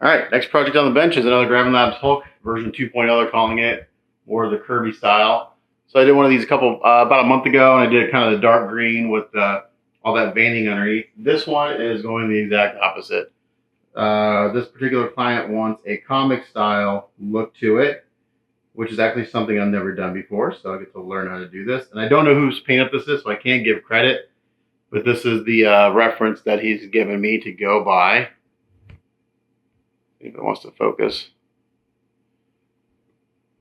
All right, next project on the bench is another Graven Labs hook, version 2.0 they're calling it, or the Kirby style. So I did one of these about a month ago, and I did kind of the dark green with all that veining underneath. This one is going the exact opposite. This particular client wants a comic style look to it, which is actually something I've never done before, so I get to learn how to do this. And I don't know whose paint this is, so I can't give credit, but this is the reference that he's given me to go by. If it wants to focus.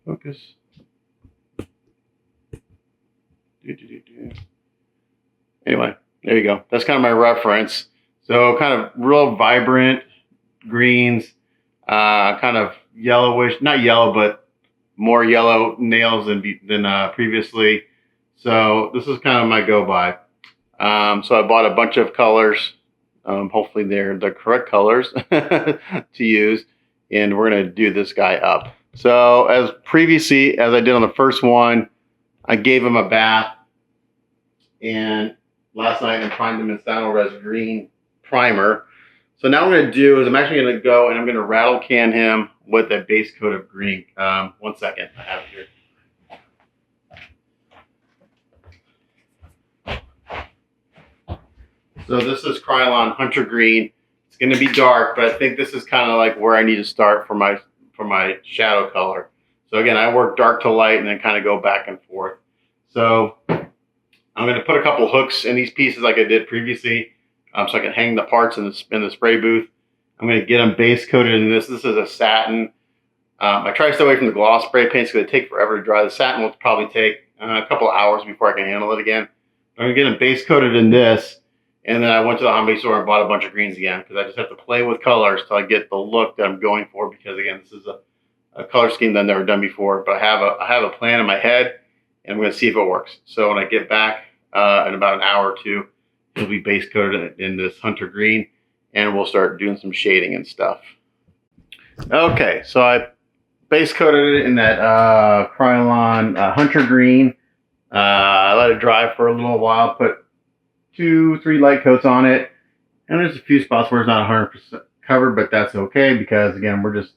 Focus. Anyway, there you go. That's kind of my reference. So kind of real vibrant greens, kind of yellowish, not yellow, but more yellow nails than previously. So this is kind of my go-by. So I bought a bunch of colors. Hopefully they're the correct colors to use, and we're going to do this guy up. So as I did on the first one, I gave him a bath, and last night I primed him in Sino Res Green primer. So now what I'm going to do is I'm actually going to go and I'm going to rattle can him with a base coat of green. 1 second, I have it here. So this is Krylon Hunter Green. It's going to be dark, but I think this is kind of like where I need to start for my shadow color. So again, I work dark to light and then kind of go back and forth. So I'm going to put a couple hooks in these pieces like I did previously, so I can hang the parts in the spray booth. I'm going to get them base coated in this. This is a satin. I try to stay away from the gloss spray paints because they take forever to dry. The satin will probably take a couple of hours before I can handle it again. I'm going to get them base coated in this. And then I went to the hobby store and bought a bunch of greens again because I just have to play with colors till I get the look that I'm going for. Because again, this is a color scheme that I've never done before. But I have a plan in my head, and I'm going to see if it works. So when I get back in about an hour or two, it'll be base coated in this Hunter Green, and we'll start doing some shading and stuff. Okay, so I base coated it in that Krylon Hunter Green. I let it dry for a little while. Put 2-3 light coats on it, and there's a few spots where it's not 100% covered, but that's okay because again, we're just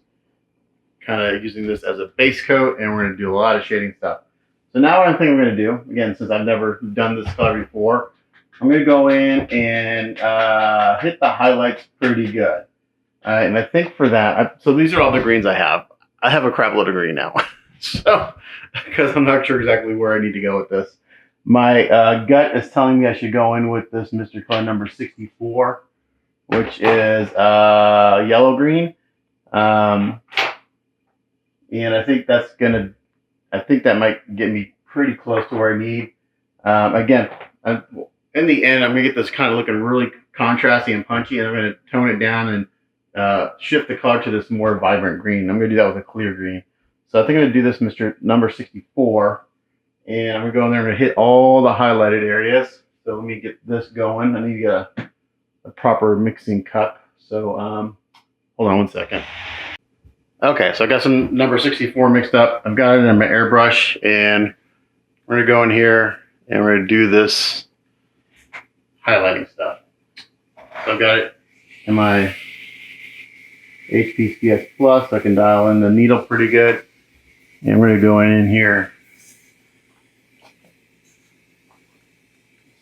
kind of using this as a base coat, and we're going to do a lot of shading stuff. So now what I think I'm going to do, again, since I've never done this color before, I'm going to go in and hit the highlights pretty good. And I think for that, so these are all the greens I have. I have a crap load of green now, so because I'm not sure exactly where I need to go with this. My gut is telling me I should go in with this Mr. Color number 64, which is yellow green. And I think that might get me pretty close to where I need. Again, in the end, I'm going to get this kind of looking really contrasty and punchy, and I'm going to tone it down and shift the color to this more vibrant green. I'm going to do that with a clear green. So I think I'm going to do this Mr. number 64. And I'm going to go in there and hit all the highlighted areas. So let me get this going. I need to get a proper mixing cup. So hold on 1 second. Okay, so I got some number 64 mixed up. I've got it in my airbrush, and we're going to go in here and we're going to do this highlighting stuff. So I've got it in my HPCX Plus, so I can dial in the needle pretty good. And we're going to go in here.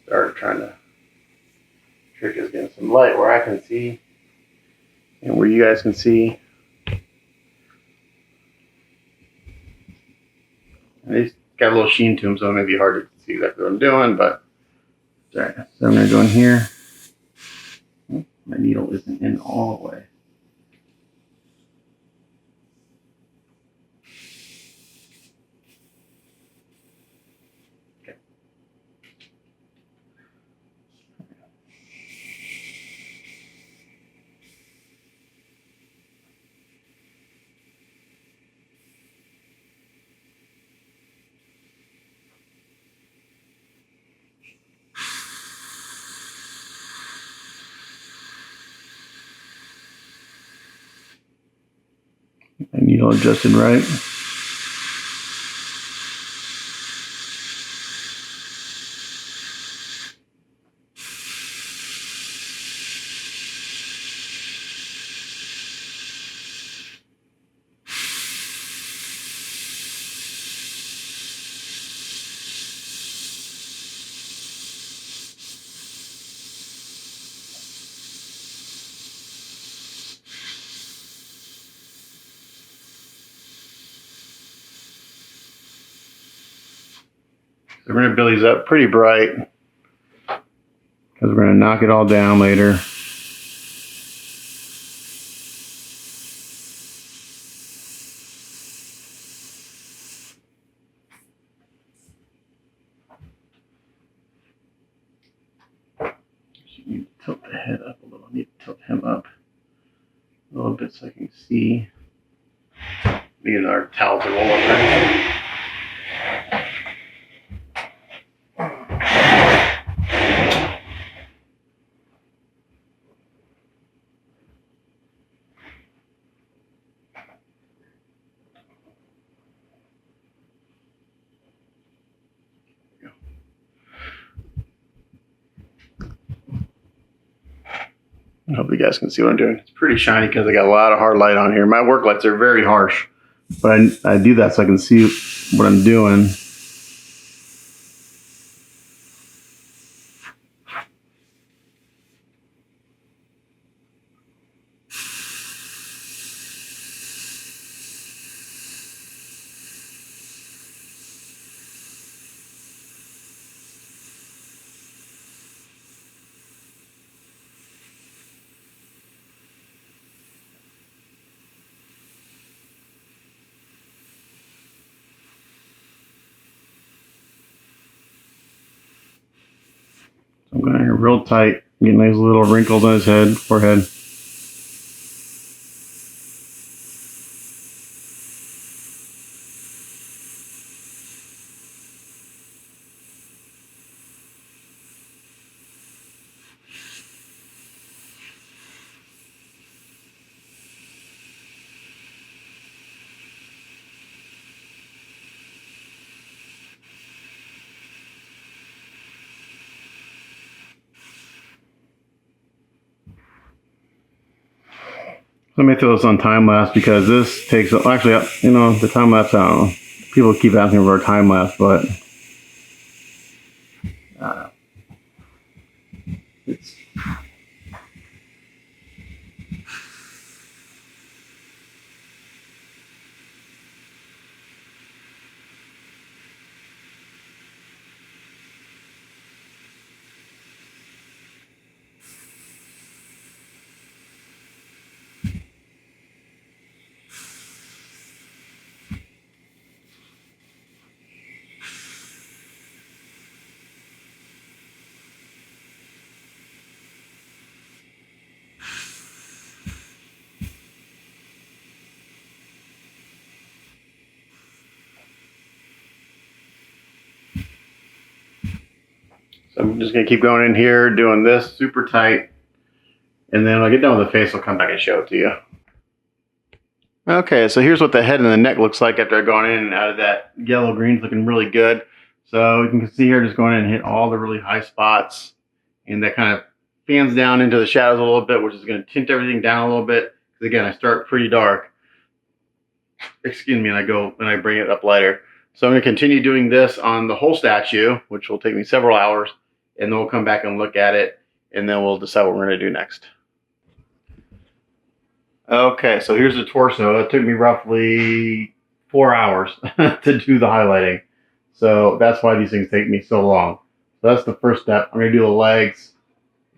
Start trying to trick is getting some light where I can see and where you guys can see. And these got a little sheen to them, so it may be hard to see exactly what I'm doing, but sorry. So I'm going to go in here. My needle isn't in all the way. My needle adjusted right. So we're going to build these up pretty bright because we're going to knock it all down later. You need to tilt the head up a little. I need to tilt him up a little bit so I can see. Me and our towels are rolling back. I hope you guys can see what I'm doing. It's pretty shiny because I got a lot of hard light on here. My work lights are very harsh, but I do that so I can see what I'm doing. I'm going here real tight, get nice little wrinkles on his forehead. Let me throw this on time lapse because this takes, actually, you know, the time lapse, I don't know. People keep asking for a time lapse, but it's. So I'm just going to keep going in here, doing this super tight. And then when I get done with the face, I'll come back and show it to you. Okay, so here's what the head and the neck looks like after I've gone in and out of that yellow green. It's looking really good. So you can see here, just going in and hit all the really high spots. And that kind of fans down into the shadows a little bit, which is going to tint everything down a little bit. Because again, I start pretty dark. Excuse me, and I bring it up lighter. So I'm going to continue doing this on the whole statue, which will take me several hours. And then we'll come back and look at it. And then we'll decide what we're going to do next. Okay, so here's the torso. It took me roughly 4 hours to do the highlighting. So that's why these things take me so long. So that's the first step. I'm going to do the legs.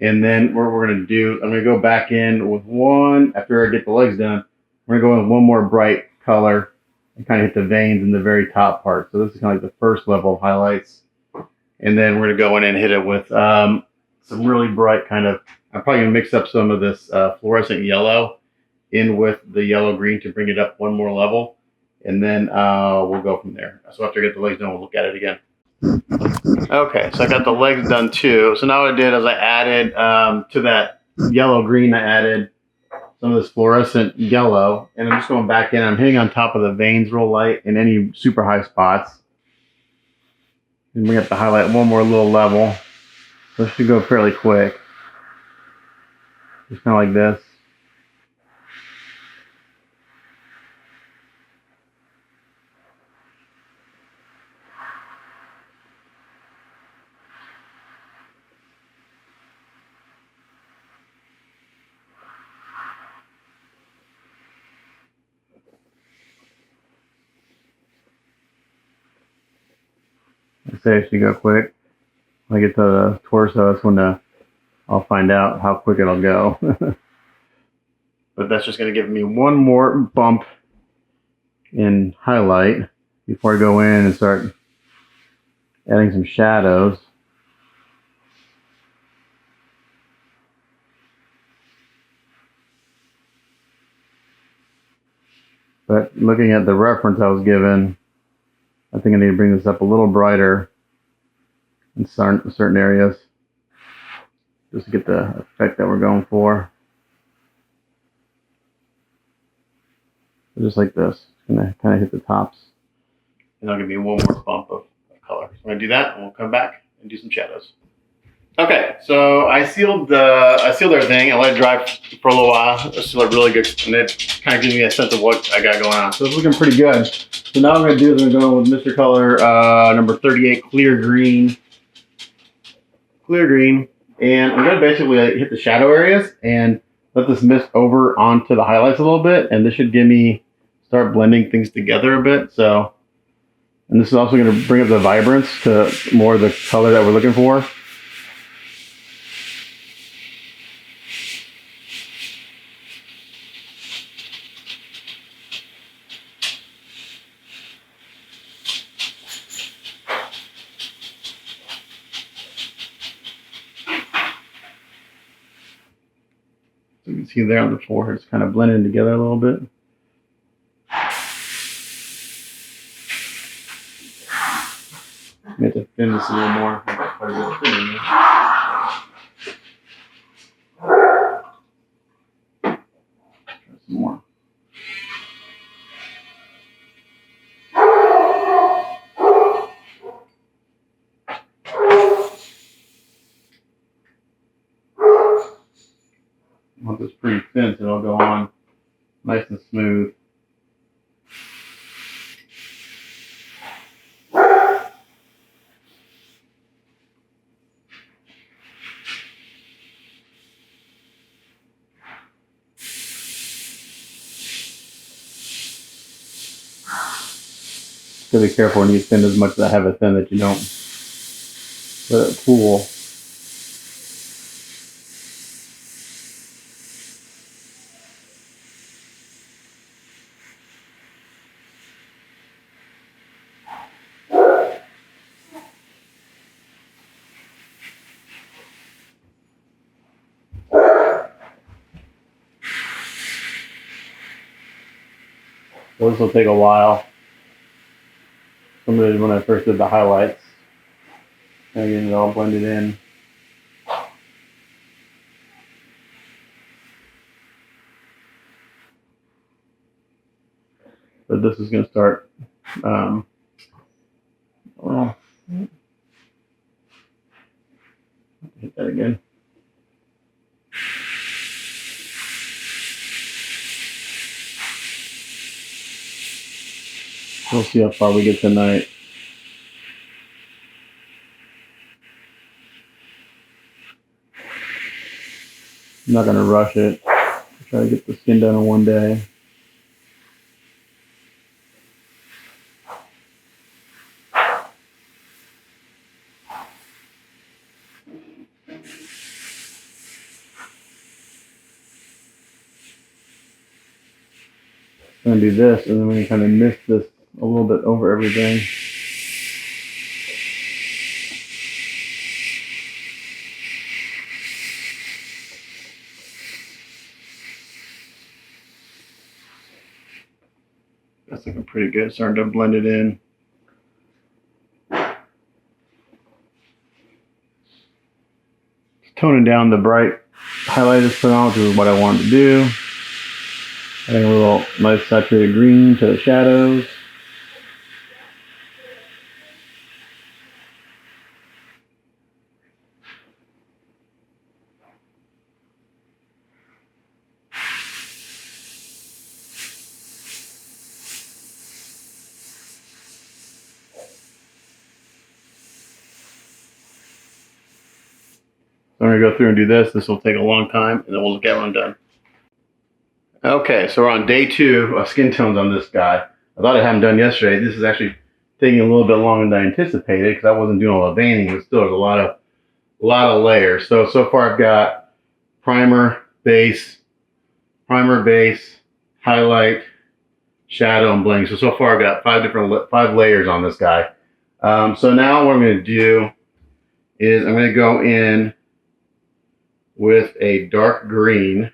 And then what we're going to do, I'm going to go back in with one, after I get the legs done, we're going to go in with one more bright color and kind of hit the veins in the very top part. So this is kind of like the first level of highlights. And then we're going to go in and hit it with some really bright kind of, I'm probably going to mix up some of this fluorescent yellow in with the yellow green to bring it up one more level, and then we'll go from there. So after I get the legs done, we'll look at it again. Okay, so I got the legs done too. So now what I did is I added to that yellow green, I added some of this fluorescent yellow, and I'm just going back in. I'm hitting on top of the veins real light in any super high spots. And we have to highlight one more little level. So this should go fairly quick. Just kind of like this. say it should go quick. When I get to the torso, that's when I'll find out how quick it'll go. But that's just going to give me one more bump in highlight before I go in and start adding some shadows. But looking at the reference I was given, I think I need to bring this up a little brighter in certain areas just to get the effect that we're going for. So just like this, it's gonna kind of hit the tops, and that'll give me one more bump of color. So I'm gonna do that, and we'll come back and do some shadows. Okay, so I sealed everything. I let it dry for a little while. I sealed it really good, and it kind of gives me a sense of what I got going on. So it's looking pretty good. So now what I'm gonna do is I'm going with Mr. Color number 38, clear green, and I'm gonna basically hit the shadow areas and let this mist over onto the highlights a little bit, and this should give me start blending things together a bit. So, and this is also gonna bring up the vibrance to more of the color that we're looking for. So you can see there on the forehead, it's kind of blending together a little bit. I have to thin this a little more. I've got quite a bit of thinning there. Try some more. I want this pretty thin so it'll go on nice and smooth. So be careful when you thin as much as I have it thin that you don't let it pool. So this will take a while. Somebody when I first did the highlights, and getting it all blended in. But this is going to start. Well, hit that again. We'll see how far we get tonight. I'm not going to rush it. Try to get the skin done in one day. I'm going to do this, and then we're going to kind of mist this a little bit over everything. That's looking pretty good. Starting to blend it in. Toning down the bright highlight is put on, which is what I wanted to do. Adding a little nice saturated green to the shadows. I'm going to go through and do this. This will take a long time, and then we'll get one done. Okay, so we're on day 2 of skin tones on this guy. I thought I had him done yesterday. This is actually taking a little bit longer than I anticipated because I wasn't doing all the veining, but still there's a lot of layers. So far I've got primer, base, highlight, shadow, and bling. So far I've got five layers on this guy. So now what I'm going to do is I'm going to go in with a dark green.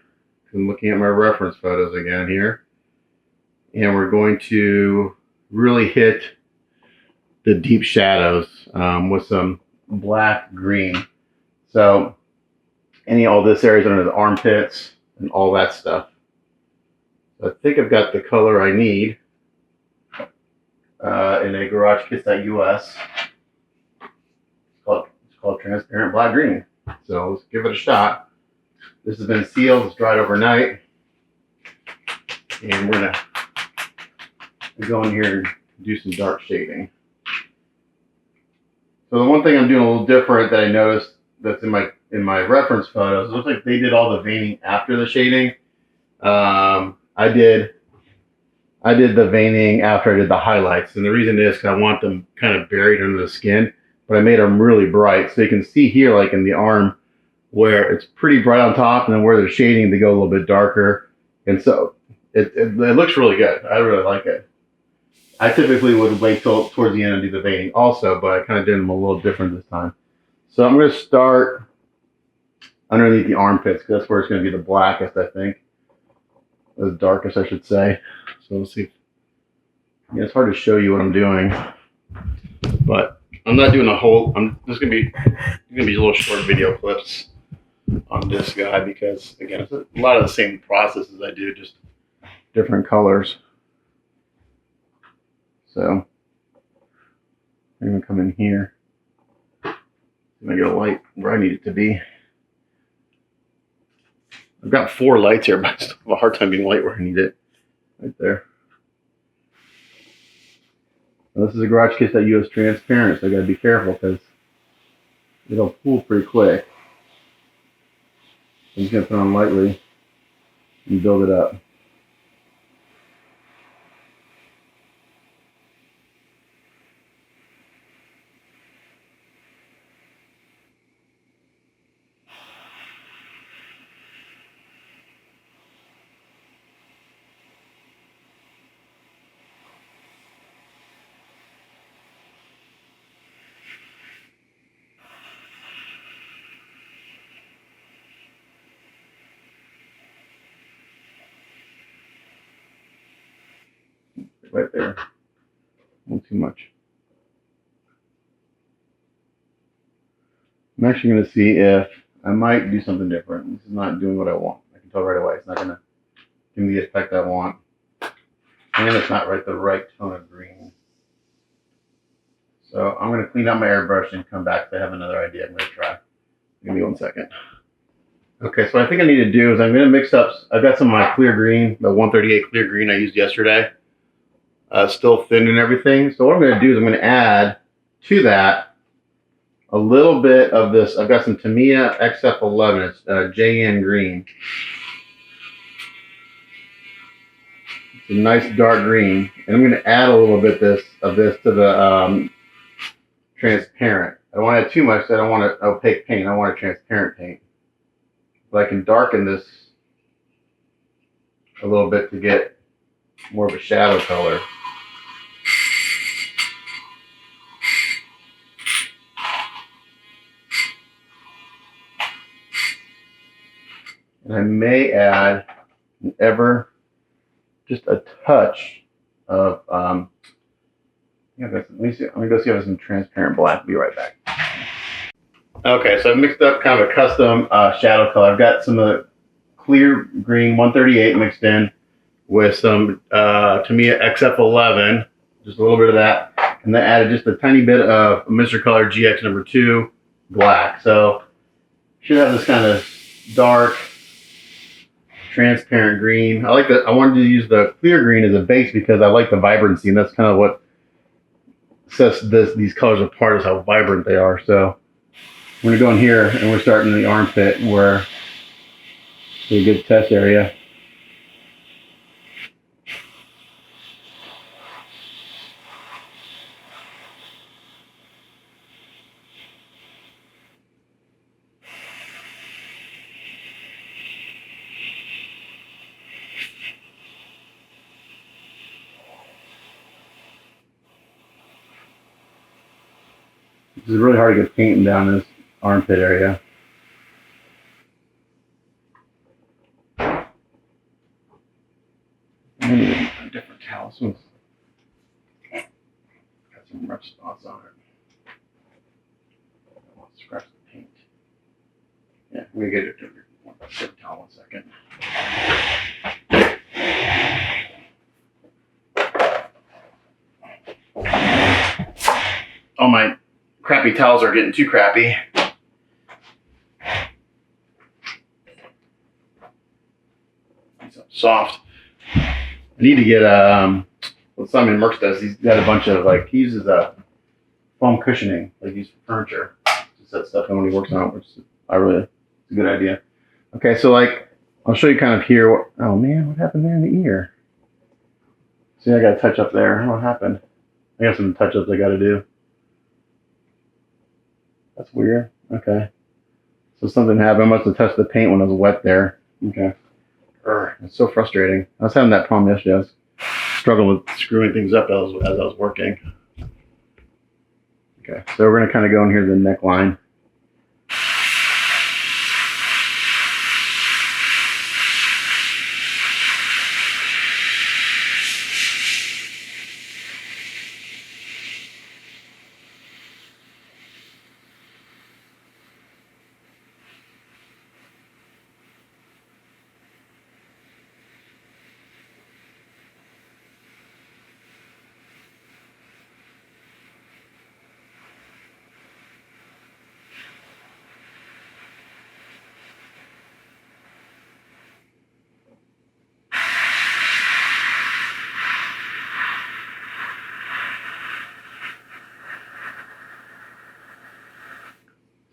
I'm looking at my reference photos again here. And we're going to really hit the deep shadows with some black green. So all this areas under the armpits and all that stuff. So I think I've got the color I need in a GarageKits.us. It's called transparent black green. So let's give it a shot. This has been sealed, it's dried overnight. And we're gonna go in here and do some dark shading. So the one thing I'm doing a little different that I noticed that's in my reference photos, it looks like they did all the veining after the shading. I did the veining after I did the highlights, and the reason is because I want them kind of buried under the skin, but I made them really bright. So you can see here, like in the arm, where it's pretty bright on top, and then where they're shading, they go a little bit darker. And so it looks really good. I really like it. I typically would wait till towards the end and do the veining also, but I kind of did them a little different this time. So I'm going to start underneath the armpits, because that's where it's going to be the blackest, I think. The darkest, I should say. So let's see. Yeah, it's hard to show you what I'm doing, but I'm not doing a whole. There's going to be little short video clips on this guy because, again, it's a lot of the same processes I do, just different colors. So I'm going to come in here and I get a light where I need it to be. I've got 4 lights here, but I still have a hard time getting light where I need it. Right there. Now, this is a GarageKits.us transparent, so I got to be careful because it'll pool pretty quick. I'm just going to put it on lightly and build it up. Right there. Not too much. I'm actually going to see if I might do something different. This is not doing what I want. I can tell right away. It's not going to give me the effect I want. And it's not the right tone of green. So I'm going to clean out my airbrush and come back to have another idea I'm going to try. Give me 1 second. Okay, so what I think I need to do is I'm going to mix up. I've got some of my clear green, the 138 clear green I used yesterday. Still thin and everything. So what I'm going to do is I'm going to add to that a little bit of this. I've got some Tamiya XF11. It's JN green. It's a nice dark green, and I'm going to add a little bit of this to the transparent. I don't want to add too much. So I don't want an opaque paint. I want a transparent paint. But I can darken this a little bit to get more of a shadow color. And I may add just a touch of, let me see. I'm going to go see if I have some transparent black. Be right back. Okay, so I've mixed up kind of a custom shadow color. I've got some of the clear green 138 mixed in with some Tamiya XF11, just a little bit of that. And then added just a tiny bit of Mr. Color GX number 2 black. So should have this kind of dark, transparent green. I like that. I wanted to use the clear green as a base because I like the vibrancy, and that's kind of what sets these colors apart, is how vibrant they are. So I'm going to go in here and we're starting in the armpit where it's a good test area. It's really hard to get painting down this armpit area. I need a different towel. This one's got some rough spots on it. I'll scratch the paint. Yeah, I'm gonna get a different towel. 1 second. All my crappy towels are getting too crappy. Soft. I need to get what Simon Merckx does. He's got a bunch of he uses foam cushioning like he's for furniture to set stuff in when he works on it, which is it's a good idea. Okay, so I'll show you kind of here. Oh man, what happened there in the ear? See, I got a touch up there. What happened? I got some touch ups I got to do. That's weird. Okay, so something happened. I must have touched the paint when it was wet there. Okay. It's so frustrating. I was having that problem yesterday. I was struggling with screwing things up as I was working. Okay, so we're going to kind of go in here to the neckline.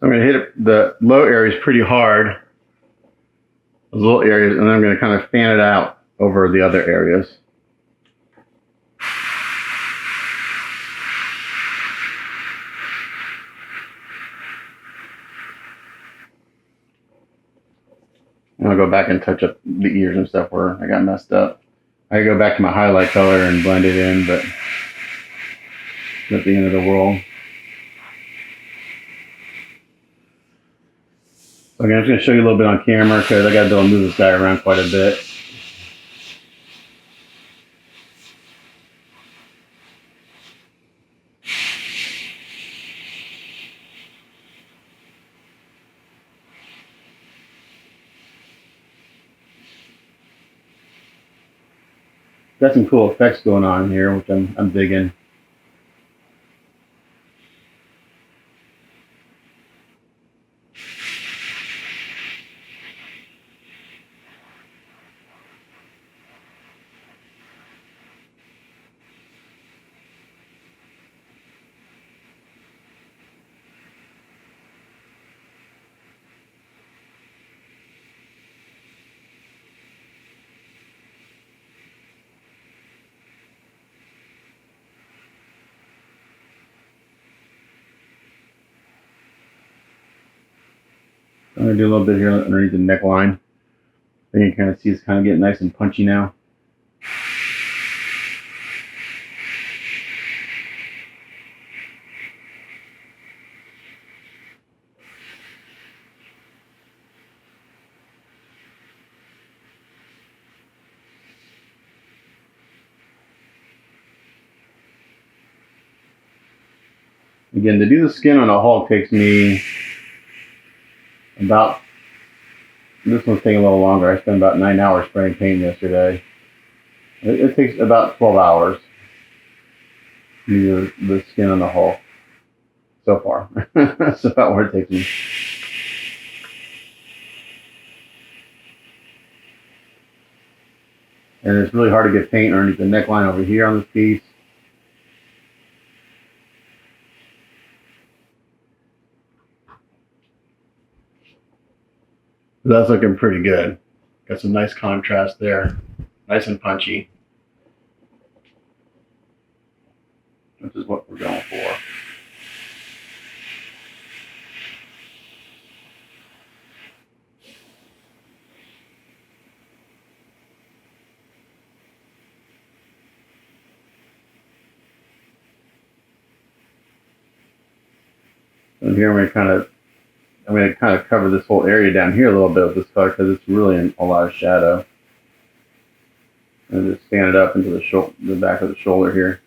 I'm going to hit the low areas pretty hard, those little areas, and then I'm going to kind of fan it out over the other areas. And I'll go back and touch up the ears and stuff where I got messed up. I go back to my highlight color and blend it in, but it's not the end of the world. Okay, I'm just going to show you a little bit on camera because I got to be able to move this guy around quite a bit. Got some cool effects going on here, which I'm digging. I'm going to do a little bit here underneath the neckline. I think you can kind of see it's kind of getting nice and punchy now. Again, to do the skin on a Hulk takes me about, this one's taking a little longer. I spent about 9 hours spraying paint yesterday. It takes about 12 hours to do the skin on the Hulk so far. That's about where it takes me. And it's really hard to get paint underneath the neckline over here on this piece. That's looking pretty good. Got some nice contrast there. Nice and punchy. Which is what we're going for. And here I'm going to kind of cover this whole area down here a little bit with this color because it's really in a lot of shadow. And just stand it up into the back of the shoulder here.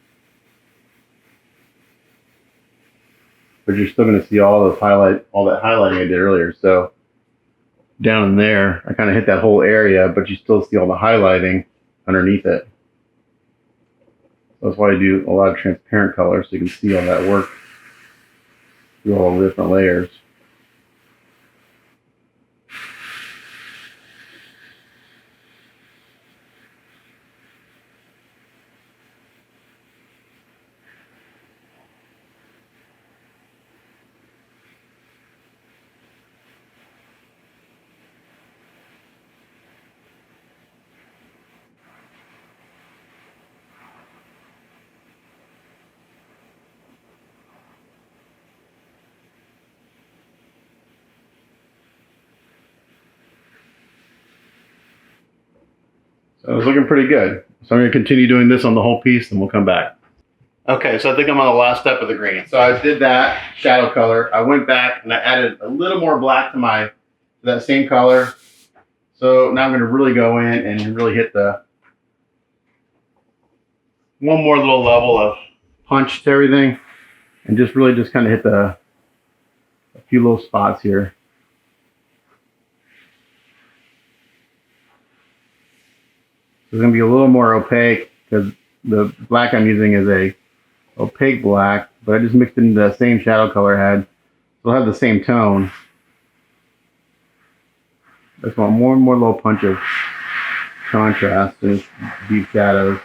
But you're still going to see all that highlighting I did earlier. So down in there, I kind of hit that whole area, but you still see all the highlighting underneath it. That's why I do a lot of transparent colors, so you can see all that work through all the different layers. So it's looking pretty good. So I'm going to continue doing this on the whole piece, and we'll come back. Okay, so I think I'm on the last step of the green. So I did that shadow color. I went back and I added a little more black to that same color. So now I'm going to really go in and really hit one more little level of punch to everything, and just kind of hit a few little spots here. It's going to be a little more opaque because the black I'm using is a opaque black, but I just mixed it into the same shadow color I had. So it'll have the same tone. I just want more and more little punch of contrast and deep shadows.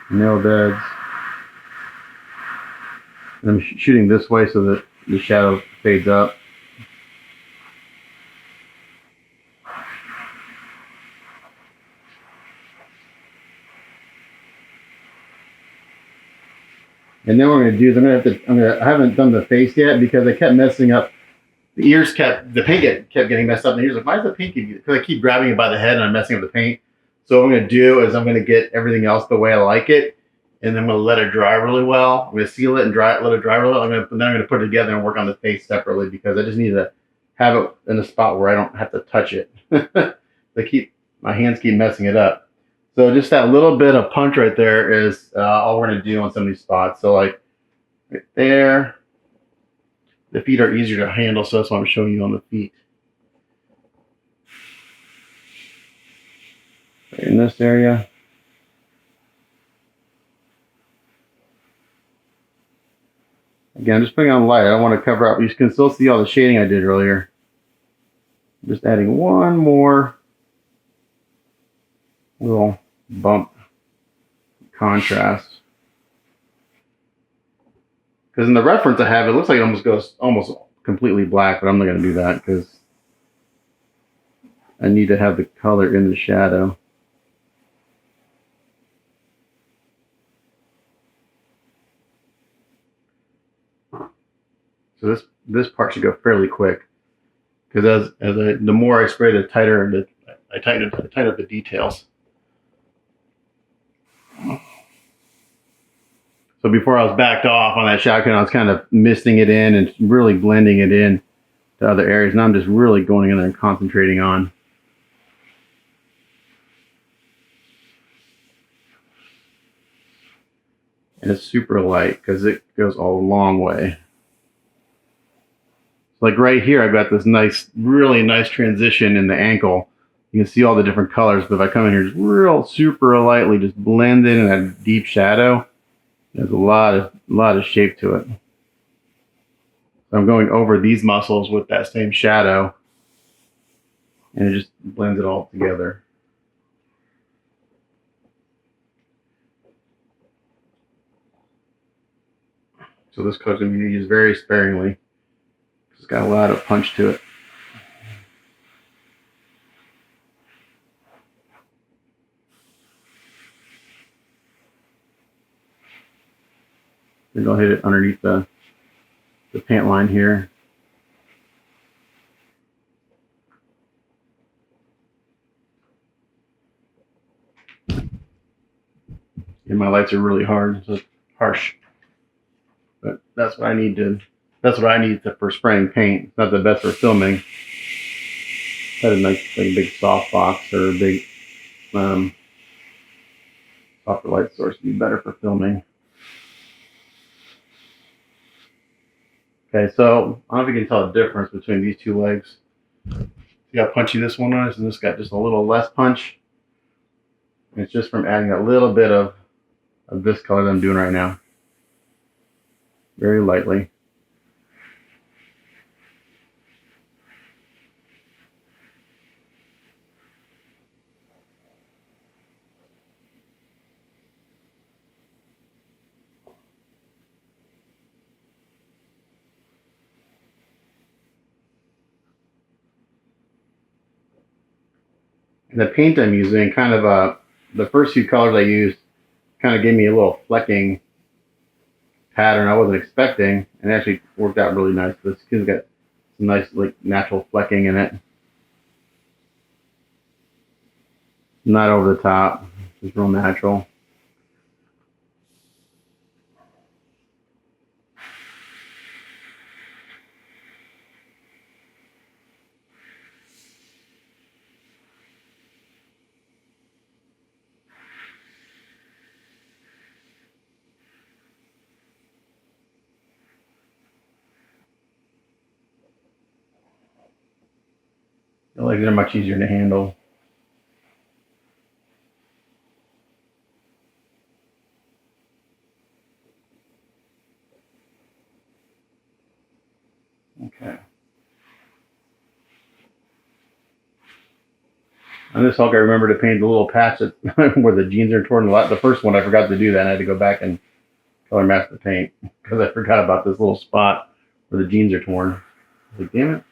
Nail beds. And I'm shooting this way so that the shadow fades up. And then what I'm going to do is I haven't done the face yet because I kept messing up. The ears the paint kept getting messed up. And the ears like, why is the paint because I keep grabbing it by the head and I'm messing up the paint. So what I'm going to do is I'm going to get everything else the way I like it. And then I'm going to let it dry really well. I'm going to seal it and let it dry really well. Then I'm going to put it together and work on the face separately because I just need to have it in a spot where I don't have to touch it. My hands keep messing it up. So just that little bit of punch right there is all we're going to do on some of these spots. So like right there, the feet are easier to handle, so that's why I'm showing you on the feet. Right in this area. Again, I'm just putting on light. I don't want to cover up. You can still see all the shading I did earlier. I'm just adding one more little bump contrast. Because in the reference I have, it looks like it goes almost completely black, but I'm not going to do that because I need to have the color in the shadow. So this part should go fairly quick because the more I spray, the tighter I tighten up the details. So before I was backed off on that shotgun, I was kind of misting it in and really blending it in to other areas. Now I'm just really going in there and concentrating on. And it's super light because it goes a long way. Like right here, I've got this really nice transition in the ankle. You can see all the different colors, but if I come in here just real super lightly, just blend in that deep shadow, there's a lot of shape to it. So I'm going over these muscles with that same shadow, and it just blends it all together. So this color's going to be used very sparingly. It's got a lot of punch to it. Then I'll hit it underneath the pant line here. my lights are really hard, so harsh. But that's what I need for spraying paint. It's not the best for filming. Had a nice like, big soft box or a big softer light source would be better for filming. Okay, so I don't know if you can tell the difference between these two legs. See how punchy this one is, and this got just a little less punch. And it's just from adding a little bit of this color that I'm doing right now. Very lightly. And the paint I'm using, kind of the first few colors I used, kind of gave me a little flecking pattern I wasn't expecting, and it actually worked out really nice. The skin's got some nice like natural flecking in it. Not over the top, just real natural. Like they're much easier to handle. Okay. On this Hulk, I remember to paint the little patch that, where the jeans are torn. The first one, I forgot to do that. I had to go back and color match the paint because I forgot about this little spot where the jeans are torn. I was like, damn it.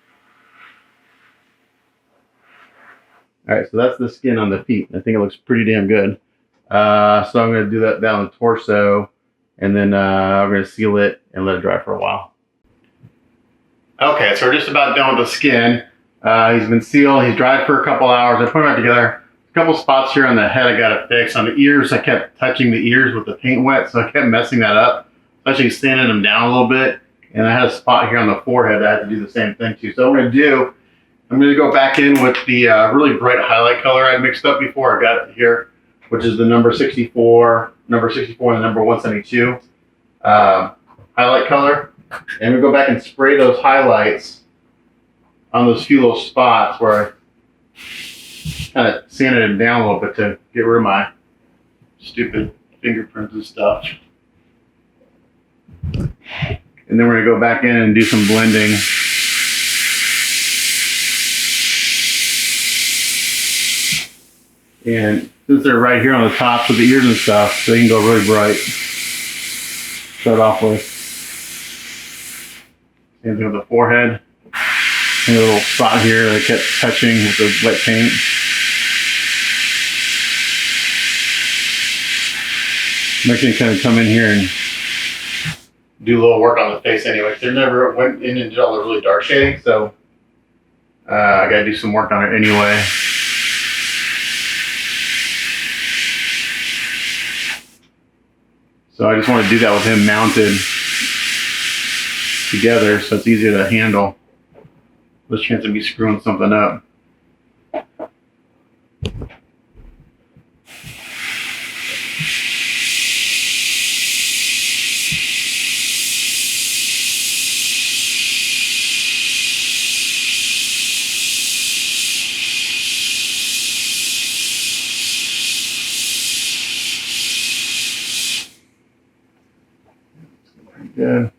All right, so that's the skin on the feet. I think it looks pretty damn good. So I'm going to do that down the torso, and then I'm going to seal it and let it dry for a while. Okay, so we're just about done with the skin. He's been sealed. He's dried for a couple hours. I put him back together. A couple spots here on the head I got to fix. On the ears, I kept touching the ears with the paint wet, so I kept messing that up. Actually sanding them down a little bit. And I had a spot here on the forehead that I had to do the same thing too. So what I'm going to go back in with the really bright highlight color I mixed up before. I got it here, which is the number 64 and the number 172 highlight color. And we go back and spray those highlights on those few little spots where I kind of sanded them down a little bit to get rid of my stupid fingerprints and stuff. And then we're going to go back in and do some blending. And since they're right here on the tops of the ears and stuff, they can go really bright. Start off with. Same thing with the forehead. And a little spot here that I kept touching with the wet paint. I'm actually going to come in here and do a little work on the face anyway. They never went in and did all the really dark shading, so I got to do some work on it anyway. So I just want to do that with him mounted together so it's easier to handle. There's a chance of me screwing something up. Good.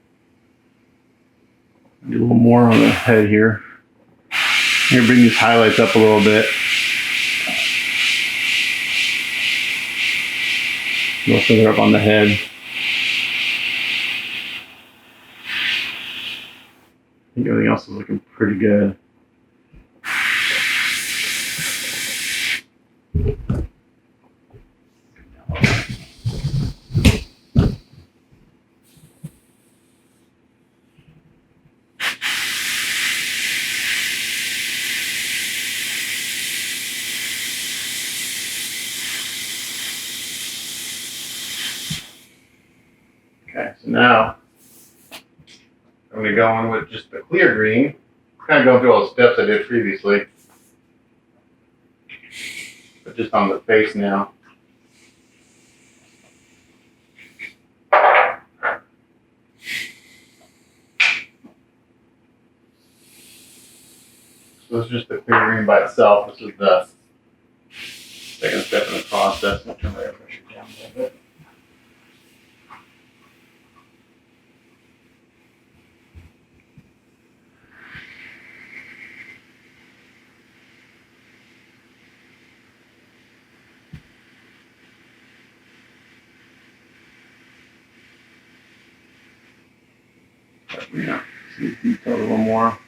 Do a little more on the head here. I'm going to bring these highlights up a little bit. Most of it up on the head. I think everything else is looking pretty good. now I'm going to go in with just the clear green. Kind of going through all the steps I did previously, but just on the face now. So this is just the clear green by itself. This is the second step in the process. I'll turn my air pressure down a little bit. Yeah, see detail a little more.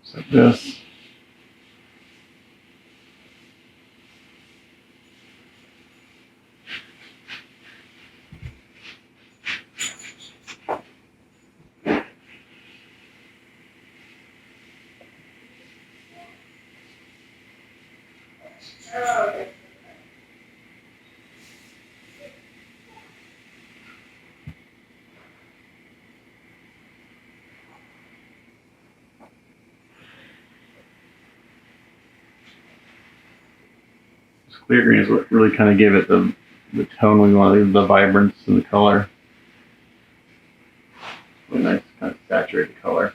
So this. This clear green is what really kind of gave it the tone we wanted, the vibrance and the color. Really nice, kind of saturated color.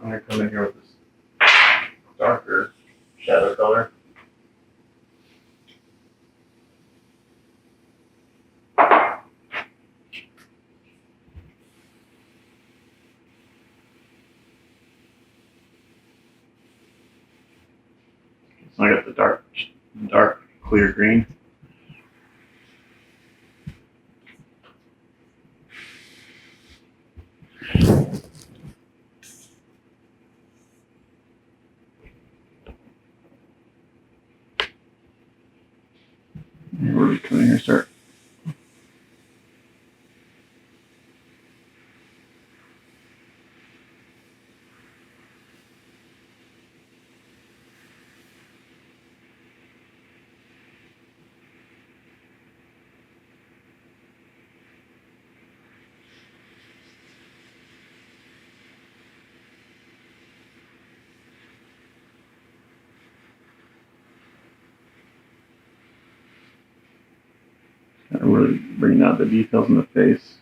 I'm going to come in here with this darker shadow color. So I got the dark clear green. And we're just coming here and start. Really bringing out the details in the face.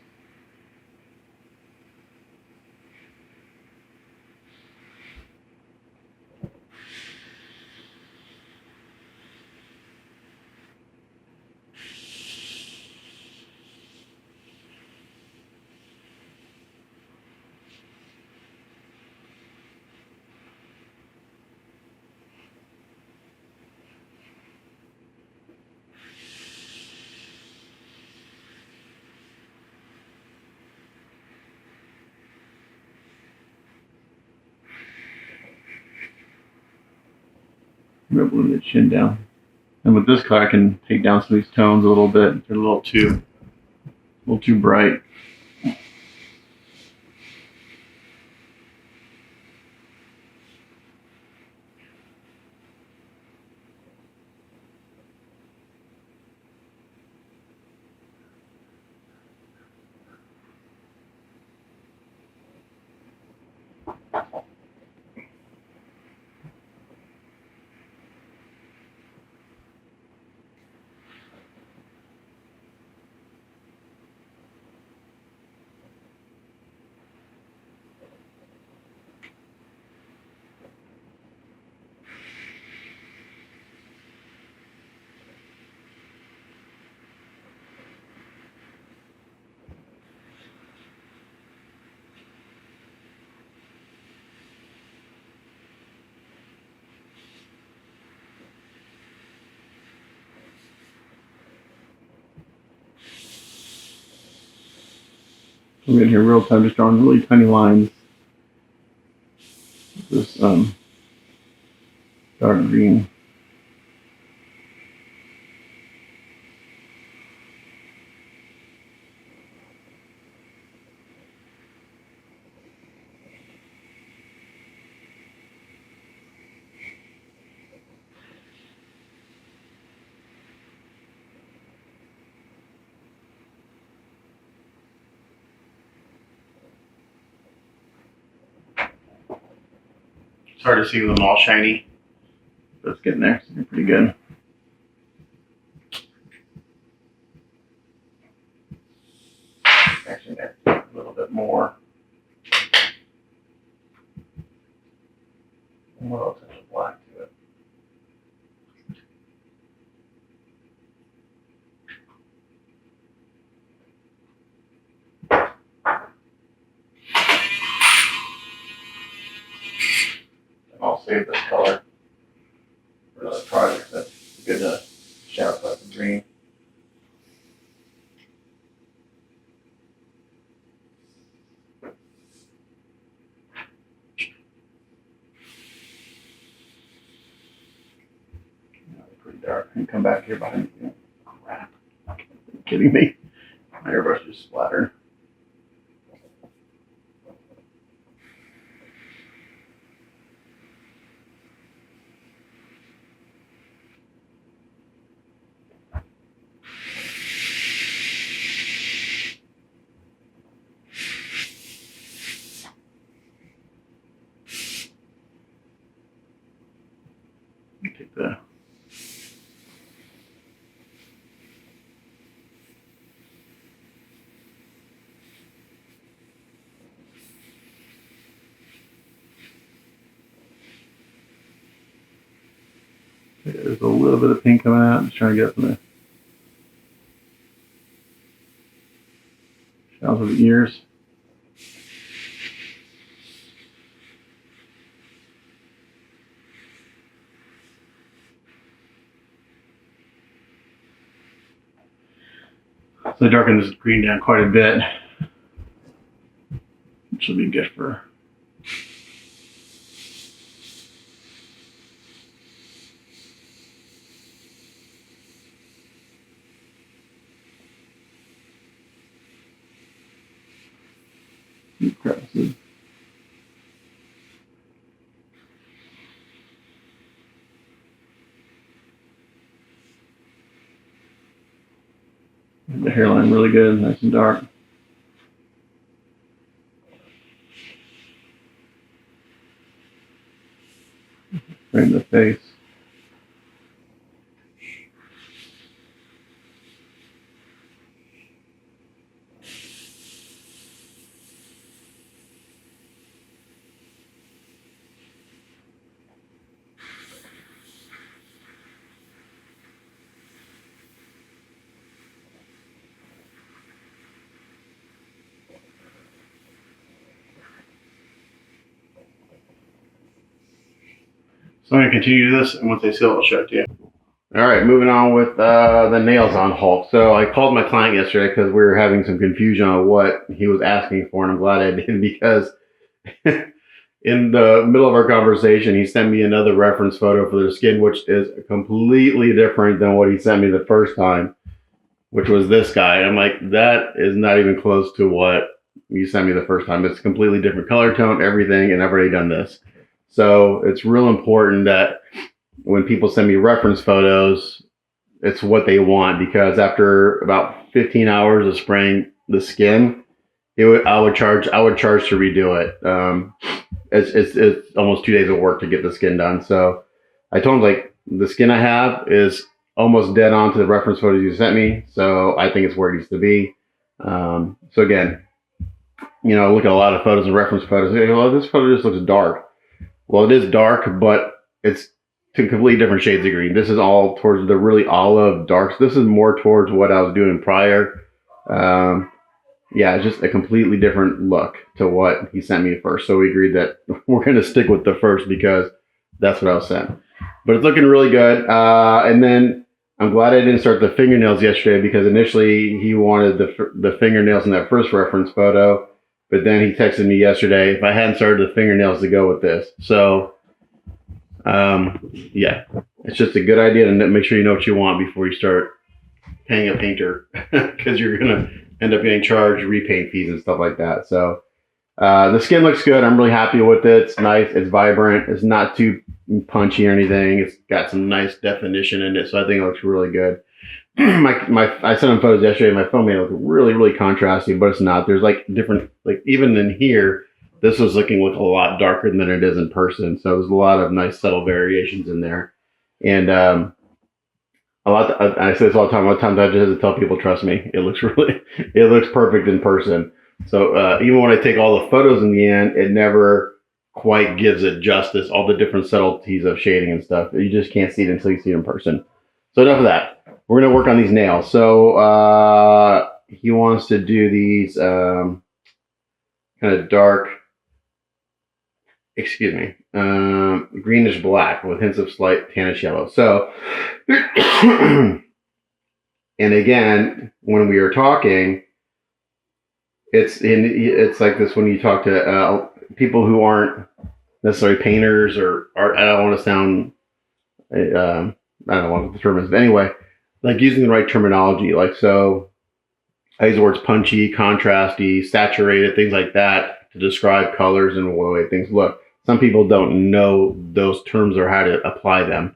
I'm able to move the chin down. And with this color, I can take down some of these tones a little bit. They're a little too bright. I'm in here real time, just drawing really tiny lines. This dark green. It's hard to see with them all shiny, but it's getting there. It's getting pretty good. Actually, a little bit more. A little touch of black to it. I'll save this color for another project. That's a good shadow type of green. Pretty dark. And come back here behind me. Crap. Are you kidding me? My airbrush just splattered. Take the there's a little bit of pink coming out. I'm just trying to get from the shadows of the ears. So I darken this green down quite a bit, which will be good for crevices. The hairline really good, nice and dark. Right in the face. So I'm going to continue this, and once I seal it, I'll show it to you. All right, moving on with the nails on Hulk. So I called my client yesterday because we were having some confusion on what he was asking for, and I'm glad I did because in the middle of our conversation, he sent me another reference photo for the skin, which is completely different than what he sent me the first time, which was this guy. I'm like, that is not even close to what you sent me the first time. It's a completely different color tone, everything, and I've already done this. So it's real important that when people send me reference photos, it's what they want, because after about 15 hours of spraying the skin, I would charge to redo it. It's almost 2 days of work to get the skin done. So I told him, like, the skin I have is almost dead on to the reference photos you sent me. So I think it's where it needs to be. So again, I look at a lot of photos and reference photos. Well, this photo just looks dark. Well, it is dark, but it's two completely different shades of green. This is all towards the really olive darks. This is more towards what I was doing prior. Yeah, it's just a completely different look to what he sent me first. So we agreed that we're going to stick with the first because that's what I was sent. But it's looking really good. And then I'm glad I didn't start the fingernails yesterday because initially he wanted the fingernails in that first reference photo, but then he texted me yesterday if I hadn't started the fingernails to go with this. So, yeah, it's just a good idea to make sure you know what you want before you start paying a painter because you're gonna end up getting charged repaint fees and stuff like that. So the skin looks good. I'm really happy with it. It's nice. It's vibrant. It's not too punchy or anything. It's got some nice definition in it, so I think it looks really good. I sent him photos yesterday. My phone made it look really, really contrasty, but it's not. There's like different, like even in here, this was looking like a lot darker than it is in person. So there's a lot of nice subtle variations in there, and I say this all the time. A lot of times I just have to tell people, trust me, it looks perfect in person. So even when I take all the photos in the end, it never quite gives it justice. All the different subtleties of shading and stuff, you just can't see it until you see it in person. So enough of that. We're gonna work on these nails. So he wants to do these kind of dark, greenish black with hints of slight tannish yellow. So, and again, when we are talking, it's like this when you talk to people who aren't necessarily painters or art. I don't want to sound, I don't know what the term is, but anyway, like using the right terminology. Like, so I use the words punchy, contrasty, saturated, things like that to describe colors and the way things look. Some people don't know those terms or how to apply them.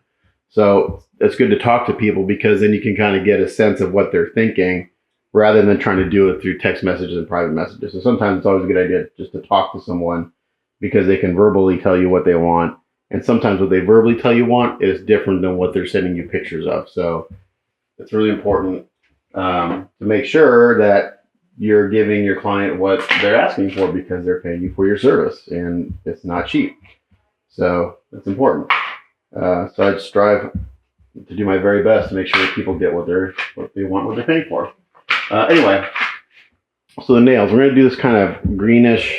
So it's good to talk to people because then you can kind of get a sense of what they're thinking rather than trying to do it through text messages and private messages. So sometimes it's always a good idea just to talk to someone because they can verbally tell you what they want. And sometimes what they verbally tell you want is different than what they're sending you pictures of. So it's really important to make sure that you're giving your client what they're asking for because they're paying you for your service and it's not cheap. So that's important. So I strive to do my very best to make sure that people get what they want, what they're paying for. Anyway, so the nails, we're going to do this kind of greenish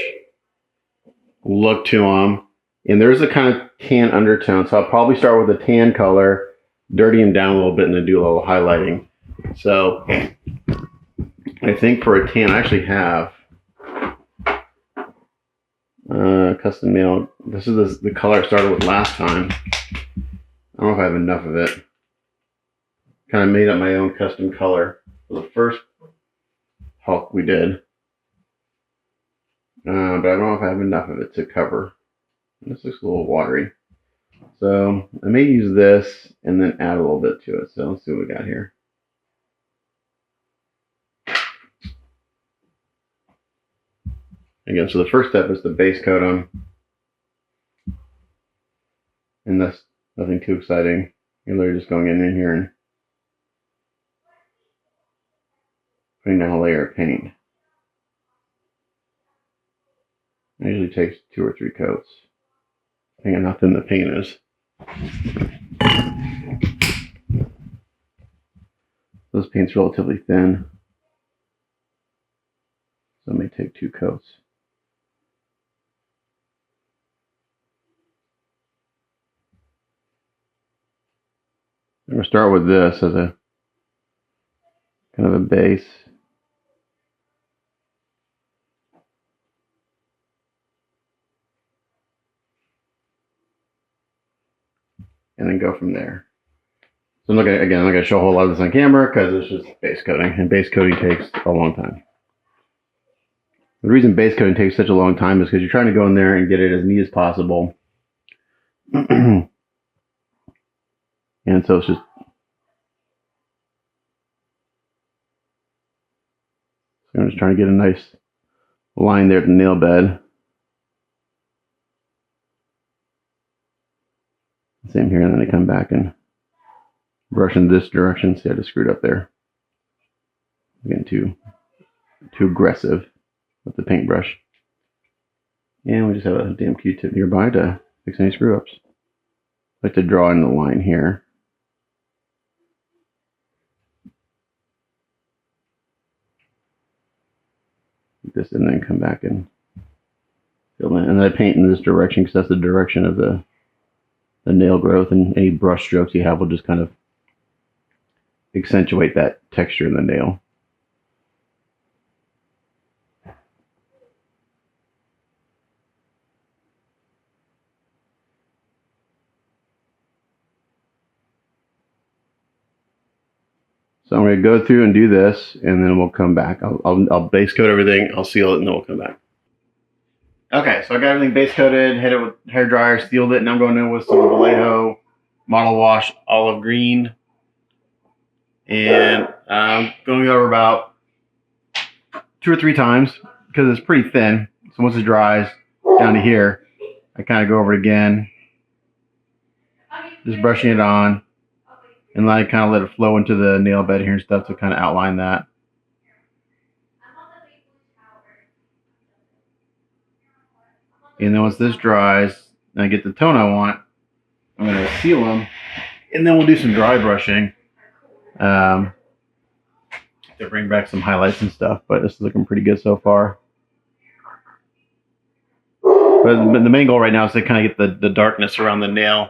look to them. And there's a kind of tan undertone. So I'll probably start with a tan color, dirty them down a little bit, and then do a little highlighting. So I think for a tan, I actually have custom nail. This is the color I started with last time. I don't know if I have enough of it. Kind of made up my own custom color for the first Hulk we did. But I don't know if I have enough of it to cover. This looks a little watery. So I may use this and then add a little bit to it. So let's see what we got here. Again, so the first step is to base coat them. And that's nothing too exciting. You're literally just going in here and putting down a layer of paint. It usually takes 2 or 3 coats, depending on how thin the paint is. This paint's relatively thin, so it may take 2 coats. I'm going to start with this as a kind of a base. And then go from there. So I'm not going to show a whole lot of this on camera because it's just base coating, and base coating takes a long time. The reason base coating takes such a long time is because you're trying to go in there and get it as neat as possible. And so it's just, I'm just trying to get a nice line there at the nail bed. Same here, and then I come back and brush in this direction. See, I just screwed up there. I'm getting too aggressive with the paintbrush. And we just have a damn Q-tip nearby to fix any screw-ups. I like to draw in the line here. Like this, and then come back and fill in. And I paint in this direction because that's the direction of the nail growth, and any brush strokes you have will just kind of accentuate that texture in the nail. So I'm going to go through and do this, and then we'll come back. I'll base coat everything, I'll seal it, and then we'll come back. Okay, so I got everything base coated, hit it with hair dryer, sealed it, and I'm going in with some Vallejo Model Wash Olive Green. And I'm going over about 2 or 3 times because it's pretty thin. So once it dries down to here, I kind of go over it again, just brushing it on. And then I kind of let it flow into the nail bed here and stuff to kind of outline that. And then once this dries and I get the tone I want, I'm going to seal them. And then we'll do some dry brushing to bring back some highlights and stuff. But this is looking pretty good so far. But the main goal right now is to kind of get the darkness around the nail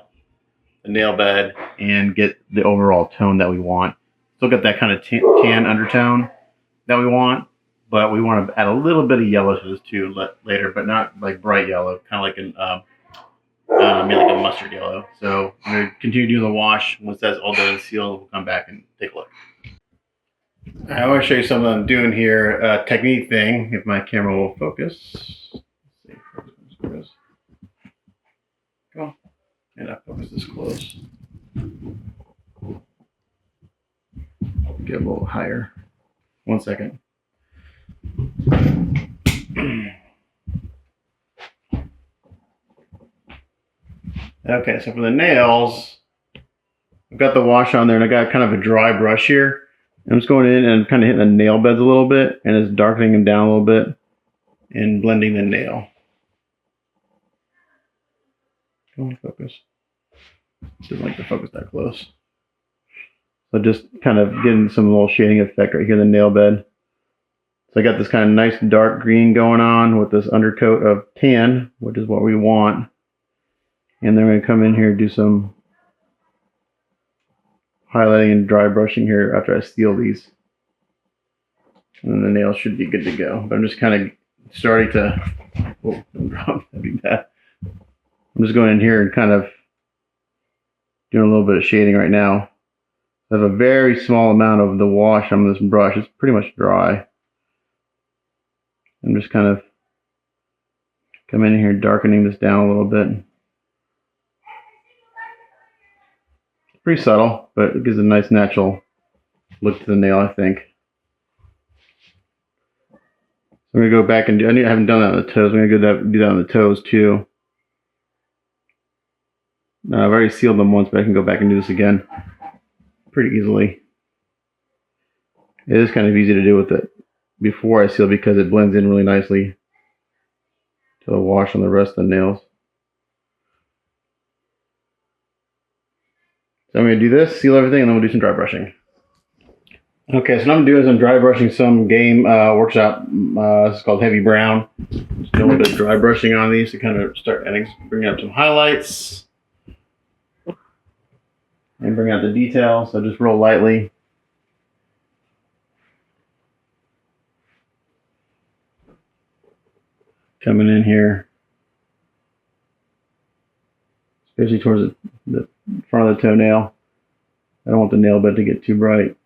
bed and get the overall tone that we want. Still got that kind of tan undertone that we want, but we want to add a little bit of yellow to this too later, but not like bright yellow, kind of like maybe like a mustard yellow. So I'm going to continue doing the wash. Once that's all done and sealed, we'll come back and take a look. I want to show you something I'm doing here, technique thing, if my camera will focus. Let's see. Come on. And I focus this close. Get a little higher. 1 second. Okay, so for the nails, I've got the wash on there and I got kind of a dry brush here. I'm just going in and kind of hitting the nail beds a little bit and it's darkening them down a little bit and blending the nail. Come on, focus. Doesn't like to focus that close. So just kind of getting some little shading effect right here in the nail bed. So I got this kind of nice dark green going on with this undercoat of tan, which is what we want. And then we're going to come in here and do some highlighting and dry brushing here after I seal these. And then the nails should be good to go. But I'm just kind of starting to, oh, don't drop, that'd be bad. I'm just going in here and kind of doing a little bit of shading right now. I have a very small amount of the wash on this brush. It's pretty much dry. I'm just kind of coming in here darkening this down a little bit. It's pretty subtle, but it gives a nice natural look to the nail, I think. So I'm going to go back and do, I haven't done that on the toes. I'm going to do that on the toes too. I've already sealed them once, but I can go back and do this again pretty easily. It is kind of easy to do with it before I seal because it blends in really nicely to the wash on the rest of the nails. So I'm going to do this, seal everything, and then we'll do some dry brushing. Okay, so what I'm going to do is I'm dry brushing some game workshop. This is called Heavy Brown. Just do a little bit of dry brushing on these to kind of start bringing up some highlights. And bring out the detail, so just real lightly. Coming in here, especially towards the front of the toenail. I don't want the nail bed to get too bright.